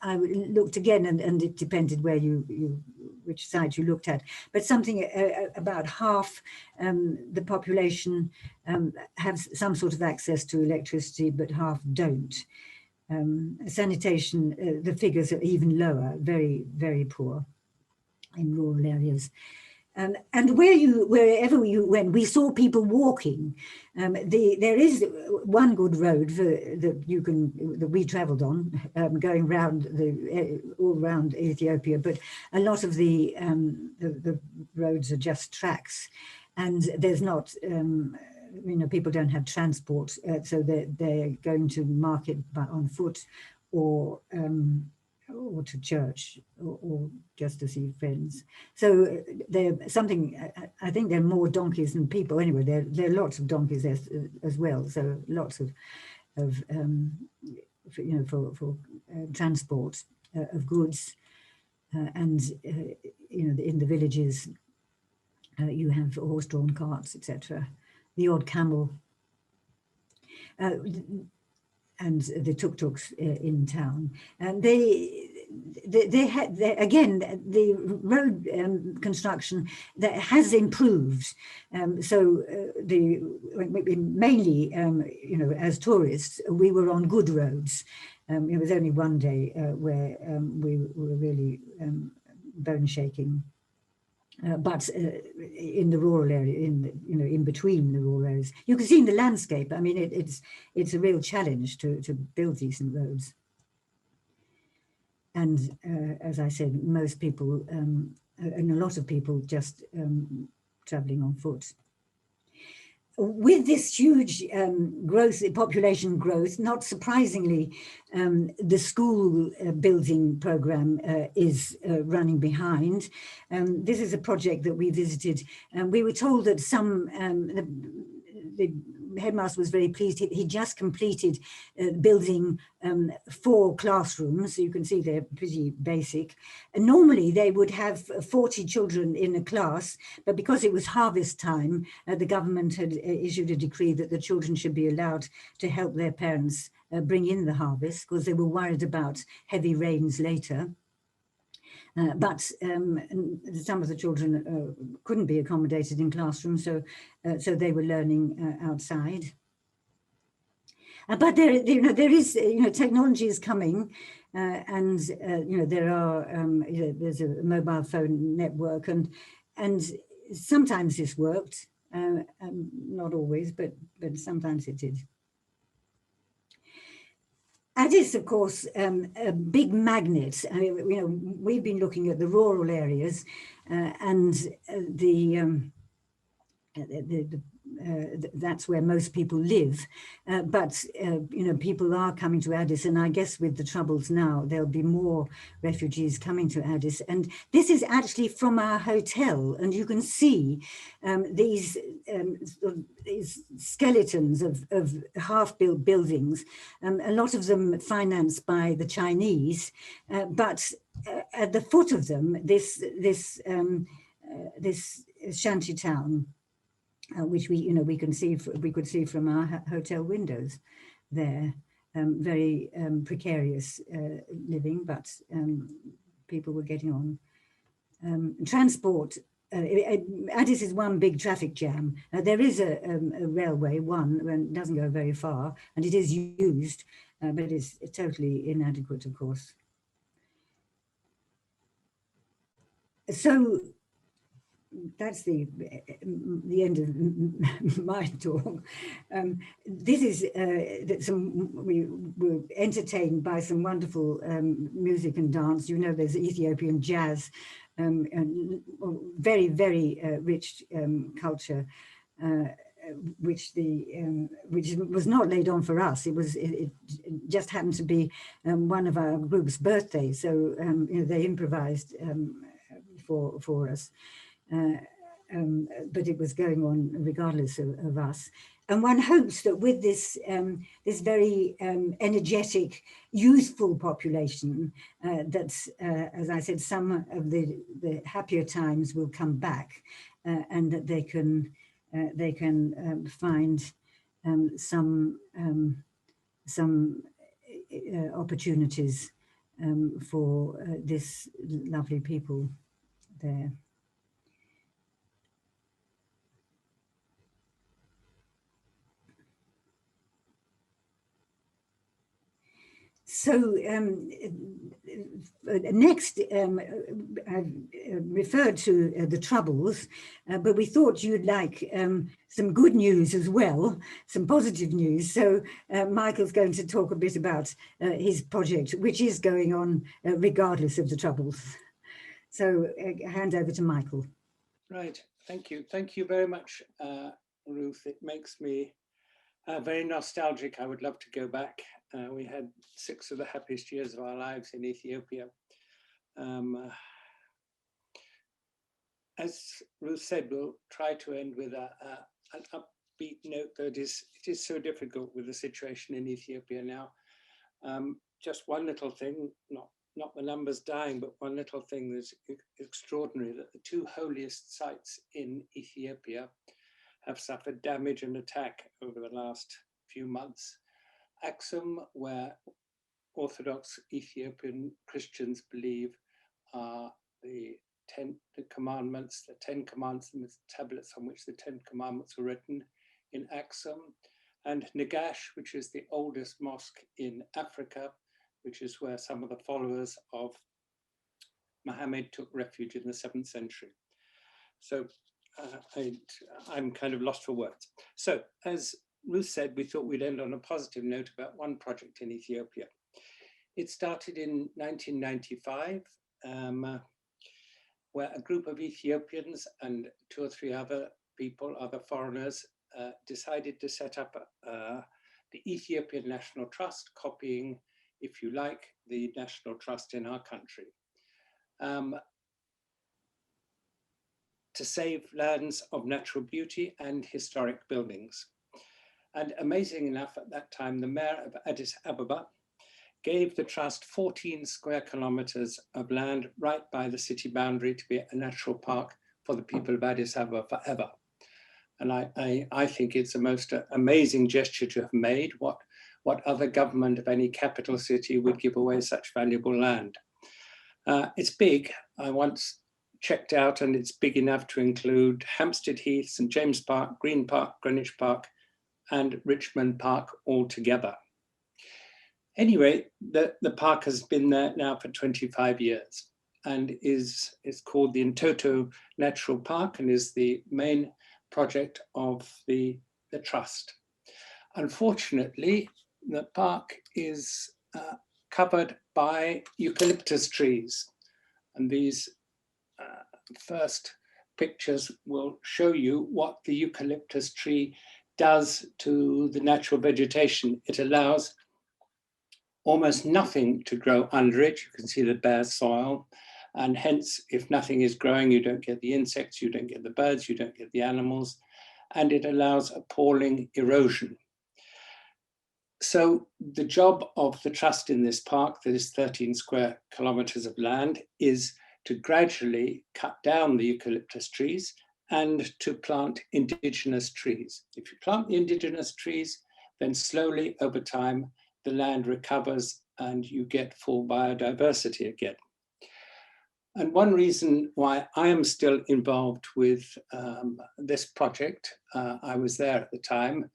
S1: I looked again, and it depended where which side you looked at, but something about half the population have some sort of access to electricity, but half don't. Sanitation, the figures are even lower, very, very poor in rural areas. And wherever you went, we saw people walking. There is one good road that we travelled on, going round all around Ethiopia, but a lot of the roads are just tracks, and there's not. You know, people don't have transport, so they're going to market on foot, or to church, or just to see friends. So I think there are more donkeys than people. Anyway, there are lots of donkeys there as well. So lots of you know, for transport of goods, and you know, in the villages you have horse-drawn carts, etc. The odd camel, and the tuk-tuks in town. And they had, again, the road construction that has improved. So mainly, you know, as tourists, we were on good roads. It was only one day where we were really bone shaking. But in the rural area, in between the rural areas, you can see in the landscape. I mean, it's a real challenge to build decent roads. And as I said, most people and a lot of people just traveling on foot. With this huge population growth, not surprisingly, the school building program is running behind. This is a project that we visited, and we were told that some the headmaster was very pleased. He just completed building 4 classrooms. So you can see they're pretty basic. And normally they would have 40 children in a class, but because it was harvest time, the government had issued a decree that the children should be allowed to help their parents bring in the harvest, because they were worried about heavy rains later. But some of the children couldn't be accommodated in classrooms, so they were learning outside. But there is, technology is coming, and there are there's a mobile phone network, and sometimes this worked, not always, but sometimes it did. Addis, of course, a big magnet. I mean, we've been looking at the rural areas, and that's where most people live. But people are coming to Addis, and I guess with the troubles now, there'll be more refugees coming to Addis. And this is actually from our hotel, and you can see these skeletons of half-built buildings, a lot of them financed by the Chinese, but at the foot of them, this shanty town, which we could see from our hotel windows there. Very precarious living, but people were getting on. Transport. Addis is one big traffic jam. There is a railway, and it doesn't go very far, and it is used, but it's totally inadequate, of course. So that's the end of my talk. This is we were entertained by some wonderful music and dance. There's Ethiopian jazz, and very, very rich culture, which was not laid on for us. It just happened to be one of our group's birthdays, so they improvised for us. But it was going on regardless of us. And one hopes that with this very energetic, youthful population, that, as I said, some of the happier times will come back, and that they can find some opportunities for this lovely people there. So next, I've referred to the troubles, but we thought you'd like some good news as well, some positive news. So Michael's going to talk a bit about his project, which is going on regardless of the troubles. So hand over to Michael.
S2: Right, thank you. Thank you very much, Ruth. It makes me very nostalgic. I would love to go back. We had 6 of the happiest years of our lives in Ethiopia. As Ruth said, we'll try to end with an upbeat note, though it is so difficult with the situation in Ethiopia now. Just one little thing, not the numbers dying, but one little thing that's extraordinary, that the 2 holiest sites in Ethiopia have suffered damage and attack over the last few months. Aksum, where Orthodox Ethiopian Christians believe are the 10 Commandments, the 10 Commandments, and the tablets on which the 10 Commandments were written in Aksum, and Nagash, which is the oldest mosque in Africa, which is where some of the followers of Muhammad took refuge in the 7th century. So I'm kind of lost for words. So as Ruth said, we thought we'd end on a positive note about one project in Ethiopia. It started in 1995, where a group of Ethiopians and 2 or 3 other people, other foreigners, decided to set up the Ethiopian National Trust, copying, if you like, the national trust in our country, to save lands of natural beauty and historic buildings. And amazing enough, at that time, the mayor of Addis Ababa gave the trust 14 square kilometers of land right by the city boundary to be a natural park for the people of Addis Ababa forever. And I think it's the most amazing gesture to have made. What other government of any capital city would give away such valuable land? It's big. I once checked out, and it's big enough to include Hampstead Heath, St James Park, Green Park, Greenwich Park, and Richmond Park all together. Anyway, the park has been there now for 25 years and is called the Untitled Natural Park and is the main project of the trust. Unfortunately, the park is covered by eucalyptus trees, and these first pictures will show you what the eucalyptus tree does to the natural vegetation. It allows almost nothing to grow under it. You can see the bare soil, and hence, if nothing is growing, you don't get the insects, you don't get the birds, you don't get the animals, and it allows appalling erosion. So the job of the trust in this park, that is 13 square kilometers of land, is to gradually cut down the eucalyptus trees and to plant indigenous trees. If you plant the indigenous trees, then slowly over time, the land recovers and you get full biodiversity again. And one reason why I am still involved with this project, I was there at the time,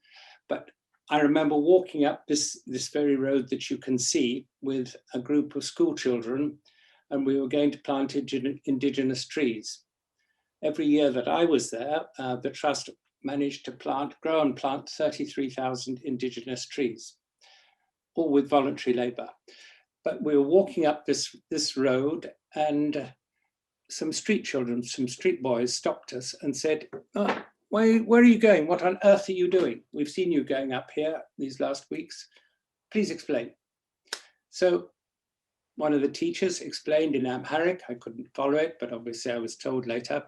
S2: but I remember walking up this very road that you can see with a group of school children, and we were going to plant indigenous trees. Every year that I was there, the trust managed to grow and plant 33,000 indigenous trees, all with voluntary labor. But we were walking up this road, and some street children, some street boys stopped us and said, "Oh, where are you going? What on earth are you doing? We've seen you going up here these last weeks. Please explain." So one of the teachers explained in Amharic. I couldn't follow it, but obviously I was told later.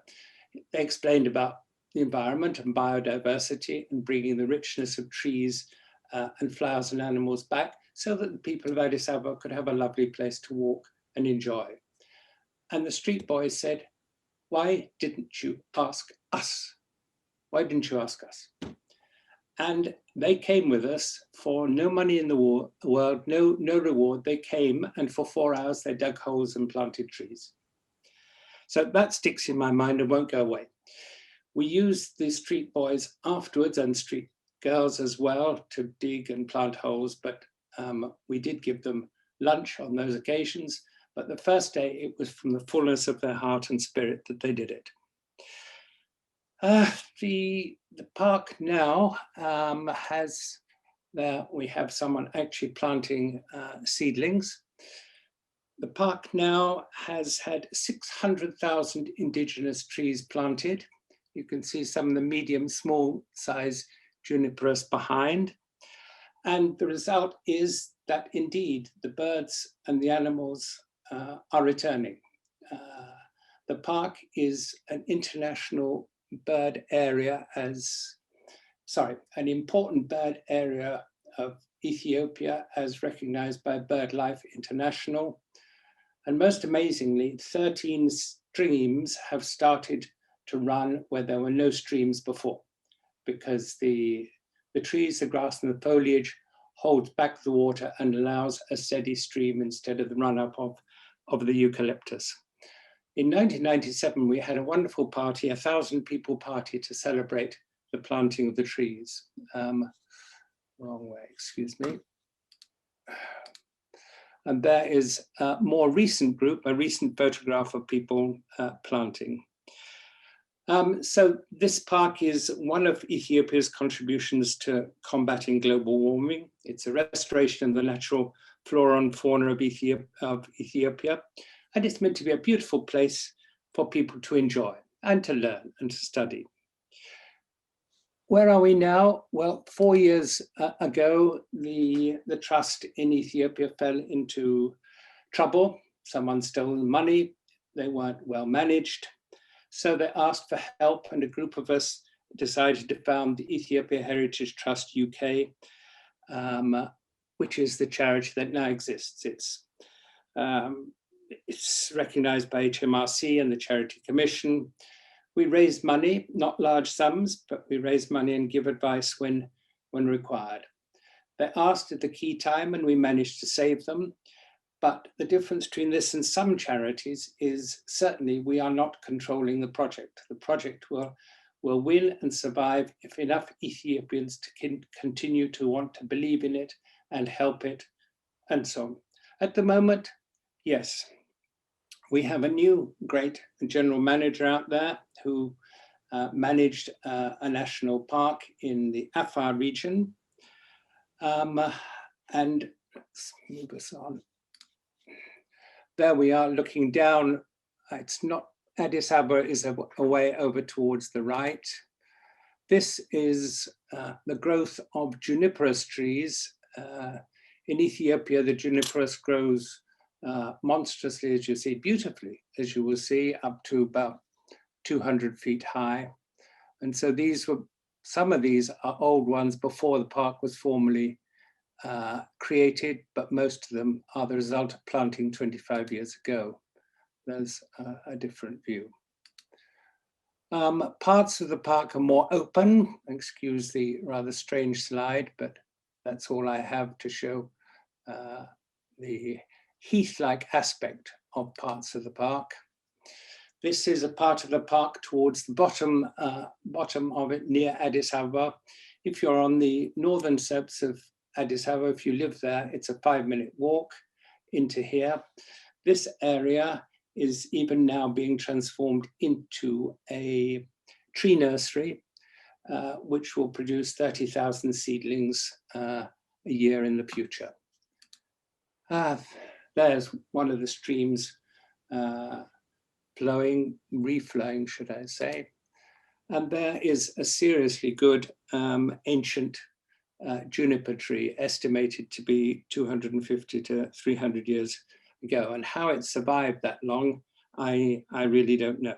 S2: They explained about the environment and biodiversity and bringing the richness of trees and flowers and animals back so that the people of Addis Ababa could have a lovely place to walk and enjoy. And the street boys said, "Why didn't you ask us? Why didn't you ask us?" And they came with us for no money in the world, no reward. They came, and for 4 hours, they dug holes and planted trees. So that sticks in my mind and won't go away. We used the street boys afterwards, and street girls as well, to dig and plant holes, but we did give them lunch on those occasions. But the first day, it was from the fullness of their heart and spirit that they did it. The park now we have someone actually planting seedlings. The park now has had 600,000 indigenous trees planted. You can see some of the medium, small size Juniperous behind. And the result is that indeed the birds and the animals are returning. The park is an international bird area an important bird area of Ethiopia as recognized by BirdLife International. And most amazingly, 13 streams have started to run where there were no streams before, because the trees, the grass and the foliage holds back the water and allows a steady stream instead of the run-up of the eucalyptus. In 1997, we had a wonderful party, 1,000 people party to celebrate the planting of the trees. Wrong way, excuse me. And there is a more recent group, a recent photograph of people planting. So this park is one of Ethiopia's contributions to combating global warming. It's a restoration of the natural flora and fauna of Ethiopia. And it's meant to be a beautiful place for people to enjoy and to learn and to study. Where are we now? Well, 4 years ago, the trust in Ethiopia fell into trouble. Someone stole the money. They weren't well managed. So they asked for help, and a group of us decided to found the Ethiopia Heritage Trust UK, which is the charity that now exists. It's recognized by HMRC and the Charity Commission. We raise money, not large sums, but we raise money and give advice when required. They asked at the key time and we managed to save them. But the difference between this and some charities is certainly we are not controlling the project. The project will win and survive if enough Ethiopians continue to want to believe in it and help it and so on. At the moment, yes, we have a new great general manager out there who managed a national park in the Afar region. And let's move us on. There we are looking down. It's not, Addis Ababa is a way over towards the right. This is the growth of Juniperous trees. In Ethiopia, the Juniperous grows monstrously, as you see, beautifully, as you will see, up to about 200 feet high. And so some of these are old ones before the park was formally created, but most of them are the result of planting 25 years ago. There's a different view. Parts of the park are more open. Excuse the rather strange slide, but that's all I have to show the heath-like aspect of parts of the park. This is a part of the park towards the bottom of it, near Addis Ababa. If you're on the northern slopes of Addis Ababa, if you live there, it's a 5-minute walk into here. This area is even now being transformed into a tree nursery, which will produce 30,000 seedlings a year in the future. There's one of the streams reflowing, should I say. And there is a seriously good ancient juniper tree, estimated to be 250 to 300 years ago. And how it survived that long, I really don't know.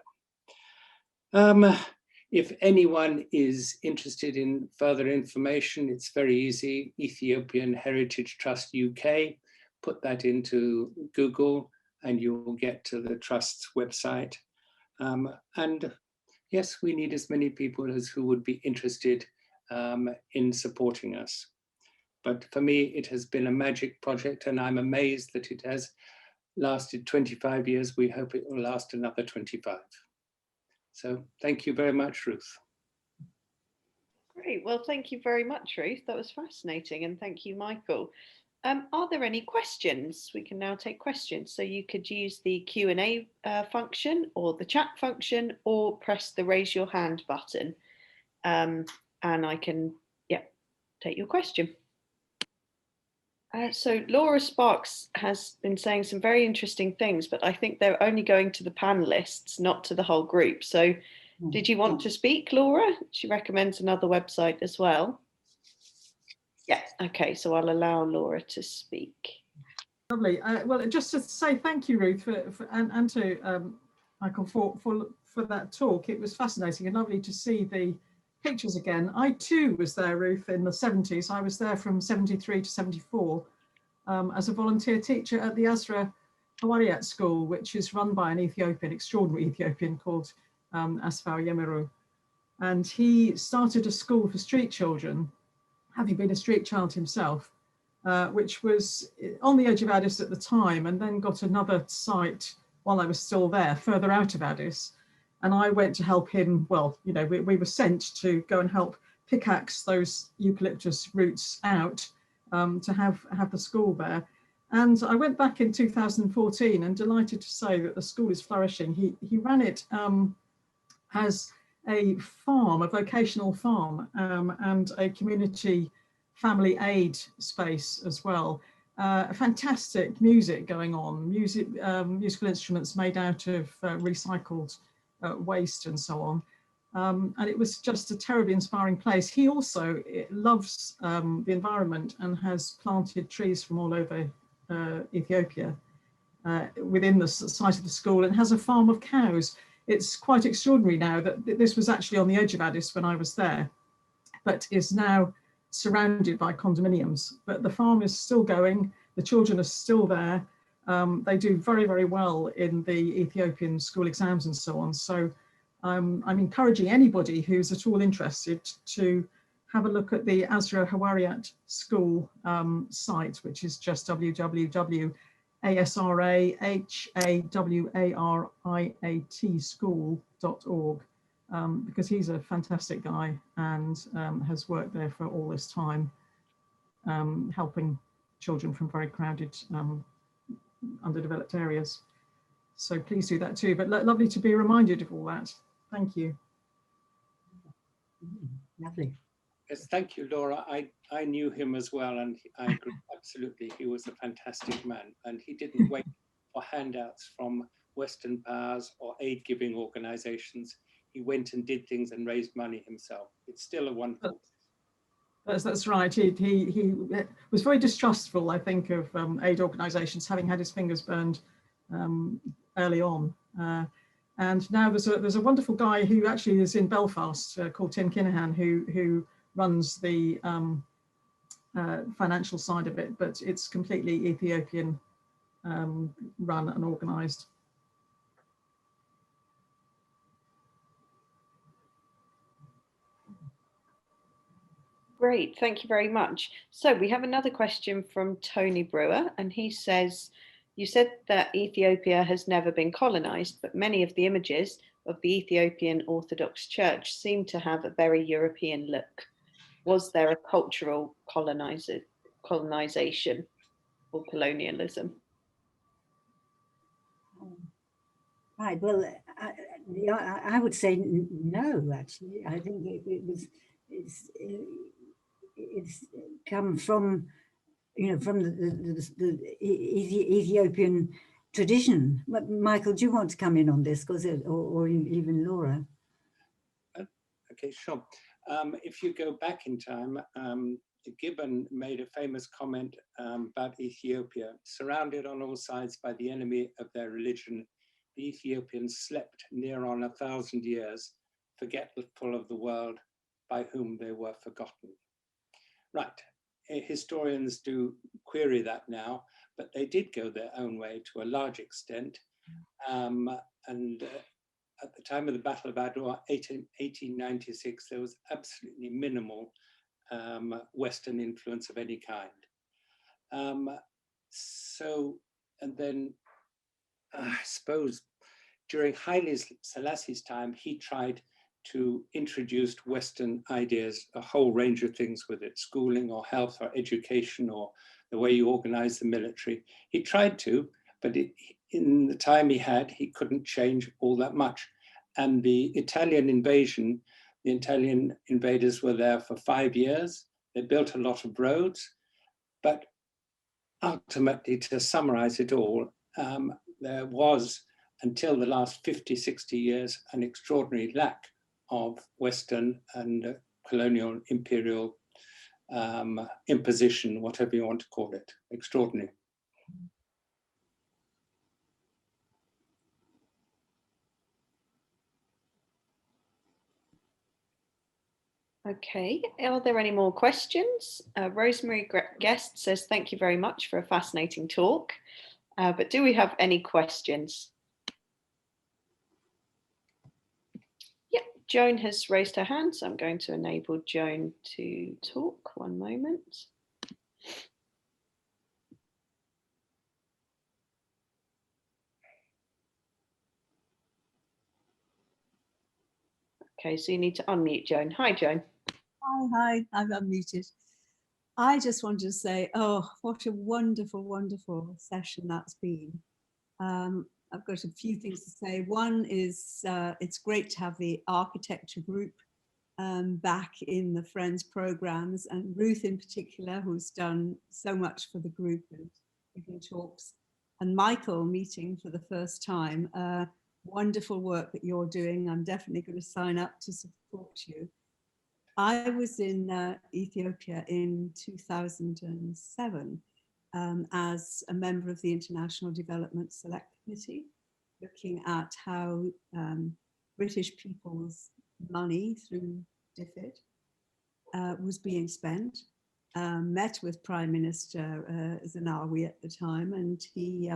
S2: If anyone is interested in further information, it's very easy. Ethiopian Heritage Trust UK, put that into Google and you'll get to the Trust's website. And yes, we need as many people as who would be interested in supporting us. But for me, it has been a magic project and I'm amazed that it has lasted 25 years. We hope it will last another 25. So thank you very much, Ruth.
S3: Great, well, thank you very much, Ruth. That was fascinating. And thank you, Michael. Are there any questions? We can now take questions. So you could use the Q&A function or the chat function or press the raise your hand button. And I can, take your question. So Laura Sparks has been saying some very interesting things, but I think they're only going to the panelists, not to the whole group. So did you want to speak, Laura? She recommends another website as well. Yeah, okay, so I'll allow Laura to speak.
S4: Lovely. Well, just to say thank you, Ruth, and to Michael for that talk. It was fascinating and lovely to see the pictures again. I too was there, Ruth, in the 70s. I was there from 73 to 74 as a volunteer teacher at the Azra Hawariat School, which is run by an extraordinary Ethiopian called Asfaw Yemeru. And he started a school for street children, having been a street child himself, which was on the edge of Addis at the time, and then got another site while I was still there, further out of Addis. And I went to help him, well, we were sent to go and help pickaxe those eucalyptus roots out to have the school there. And I went back in 2014 and delighted to say that the school is flourishing. He ran it as a farm, a vocational farm, and a community family aid space as well. Fantastic music going on, musical instruments made out of recycled waste and so on. And it was just a terribly inspiring place. He also loves the environment and has planted trees from all over Ethiopia within the site of the school, and has a farm of cows. it's quite extraordinary now that this was actually on the edge of Addis when I was there, but is now surrounded by condominiums. But the farm is still going, the children are still there. They do very, very well in the Ethiopian school exams and so on. So I'm encouraging anybody who's at all interested to have a look at the Azra Hawariat School site, which is just www.asrahawariat.school.org, because he's a fantastic guy and has worked there for all this time, helping children from very crowded, underdeveloped areas. So please do that too. But lovely to be reminded of all that. Thank you.
S1: Lovely.
S2: Yes, thank you, Laura. I knew him as well, and I agree absolutely. He was a fantastic man, and he didn't wait for handouts from Western powers or aid-giving organizations. He went and did things and raised money himself. It's still a wonderful.
S4: That's right. He was very distrustful, I think, of aid organisations, having had his fingers burned early on. And now there's a wonderful guy who actually is in Belfast called Tim Kinahan, who runs the financial side of it, but it's completely Ethiopian run and organised.
S3: Great, thank you very much. So we have another question from Tony Brewer, and he says, you said that Ethiopia has never been colonized, but many of the images of the Ethiopian Orthodox Church seem to have a very European look. Was there a cultural colonization or colonialism?
S1: Right, well, I would say no, actually. I think it's come from, from the Ethiopian tradition. But Michael, do you want to come in on this, or even Laura?
S2: Okay, sure. If you go back in time, Gibbon made a famous comment about Ethiopia. Surrounded on all sides by the enemy of their religion, the Ethiopians slept near on 1,000 years, forgetful of the world by whom they were forgotten. Right, historians do query that now, but they did go their own way to a large extent. And at the time of the Battle of Adwa, 1896, there was absolutely minimal Western influence of any kind. And then I suppose during Haile Selassie's time, he tried to introduce Western ideas, a whole range of things with it, schooling or health or education or the way you organize the military. He tried to, but in the time he had, he couldn't change all that much. And the Italian invasion, the Italian invaders were there for 5 years. They built a lot of roads, but ultimately, to summarize it all, there was, until the last 50, 60 years, an extraordinary lack of Western and colonial imperial imposition, whatever you want to call it, extraordinary.
S3: Okay, are there any more questions? Rosemary Guest says, thank you very much for a fascinating talk. But do we have any questions? Yep, Joan has raised her hand, so I'm going to enable Joan to talk. One moment. Okay, so you need to unmute Joan. Hi, Joan.
S5: Hi, I'm unmuted. I just wanted to say, oh, what a wonderful, wonderful session that's been. I've got a few things to say. One is it's great to have the architecture group back in the Friends programs, and Ruth in particular, who's done so much for the group and giving talks, and Michael meeting for the first time. Wonderful work that you're doing. I'm definitely going to sign up to support you. I was in Ethiopia in 2007 as a member of the International Development Select Committee, looking at how British people's money through DFID was being spent. Met with Prime Minister Zenawi at the time, and he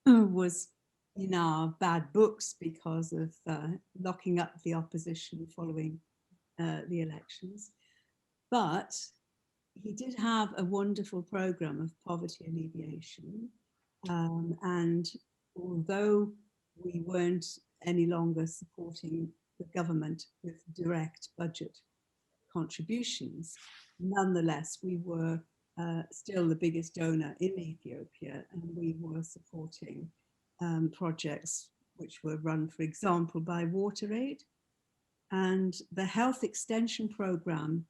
S5: was in our bad books because of locking up the opposition following the elections. But he did have a wonderful program of poverty alleviation. And although we weren't any longer supporting the government with direct budget contributions, nonetheless, we were still the biggest donor in Ethiopia, and we were supporting projects which were run, for example, by WaterAid, and the health extension program,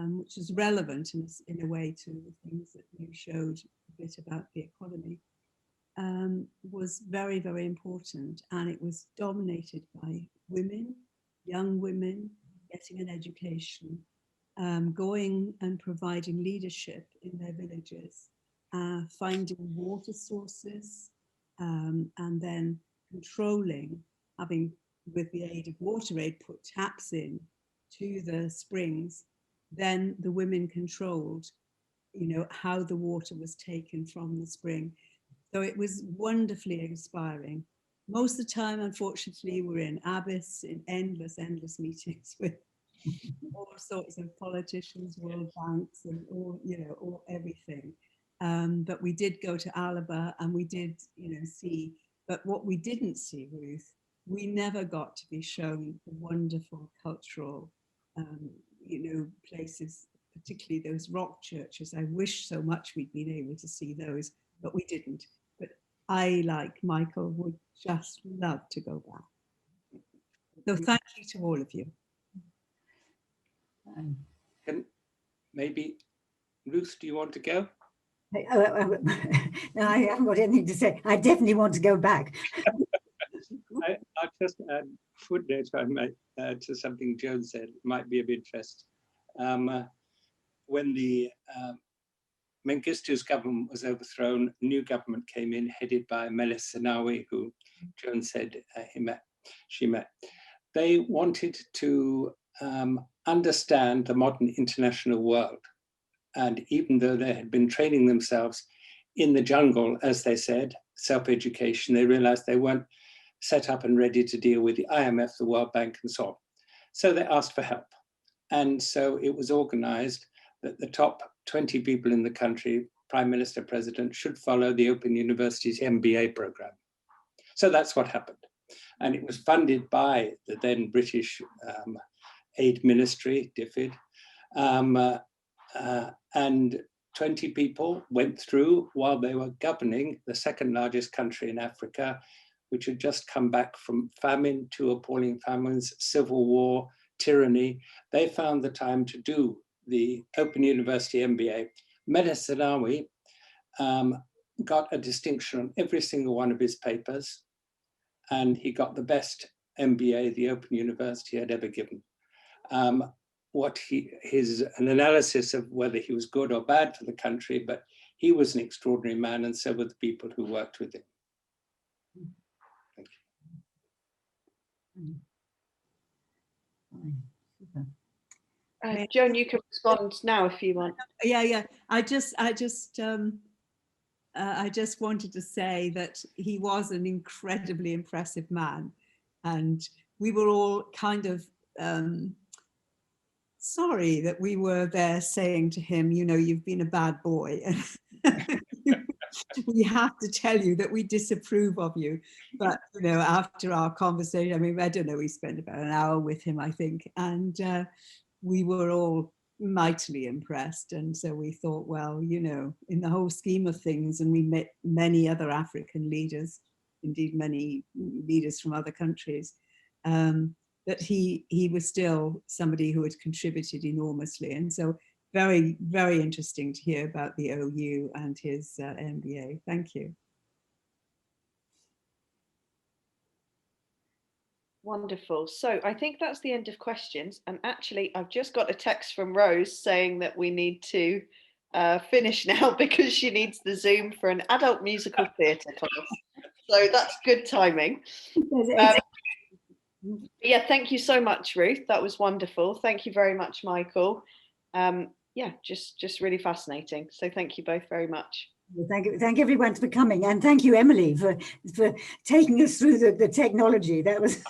S5: which is relevant in a way to the things that you showed a bit about the economy, was very, very important. And it was dominated by women, young women, getting an education, going and providing leadership in their villages, finding water sources, and then controlling, having, with the aid of WaterAid, put taps in to the springs. Then the women controlled, you know, how the water was taken from the spring. So it was wonderfully inspiring. Most of the time, unfortunately, we're in Abyss, in endless meetings with all sorts of politicians, World Banks, and all, you know, all everything. But we did go to Alaba, and we did, you know, see. But what we didn't see, Ruth, we never got to be shown the wonderful cultural, you know, places, particularly those rock churches. I wish so much we'd been able to see those, but we didn't. But I, like Michael, would just love to go back. So thank you to all of you.
S2: Can maybe, Ruth, do you want to go?
S1: No, I haven't got anything to say. I definitely want to go back.
S2: I'll just add a footnote I might to something Joan said, might be of interest. When the Mengistu's government was overthrown, a new government came in, headed by Meles Zenawi, who Joan said she met. They wanted to understand the modern international world. And even though they had been training themselves in the jungle, as they said, self-education, they realized they weren't set up and ready to deal with the IMF, the World Bank, and so on. So they asked for help. And so it was organized that the top 20 people in the country, Prime Minister, President, should follow the Open University's MBA program. So that's what happened. And it was funded by the then British Aid Ministry, DFID. And 20 people went through while they were governing the second largest country in Africa, which had just come back from famine, two appalling famines, civil war, tyranny. They found the time to do the Open University MBA. Meles Zenawi got a distinction on every single one of his papers, and he got the best MBA the Open University had ever given. An analysis of whether he was good or bad for the country, but he was an extraordinary man, and so were the people who worked with him. Thank
S3: you. Joan, you can respond now if you want.
S5: Yeah. I just wanted to say that he was an incredibly impressive man, and we were all kind of sorry that we were there saying to him, you know, you've been a bad boy. We have to tell you that we disapprove of you. But, you know, after our conversation, I mean, I don't know, we spent about an hour with him, I think, and we were all mightily impressed. And so we thought, well, you know, in the whole scheme of things, and we met many other African leaders, indeed many leaders from other countries, that he was still somebody who had contributed enormously. And so very, very interesting to hear about the OU and his MBA. Thank you.
S3: Wonderful. So I think that's the end of questions. And actually, I've just got a text from Rose saying that we need to finish now because she needs the Zoom for an adult musical theatre class. So that's good timing. Yeah, thank you so much, Ruth. That was wonderful. Thank you very much, Michael. Yeah, just really fascinating. So thank you both very much.
S1: Well, thank everyone for coming, and thank you, Emily, for taking us through the technology. That was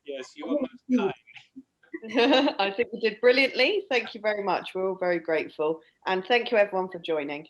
S2: yes, you are most kind.
S3: I think you did brilliantly. Thank you very much. We're all very grateful, and thank you everyone for joining.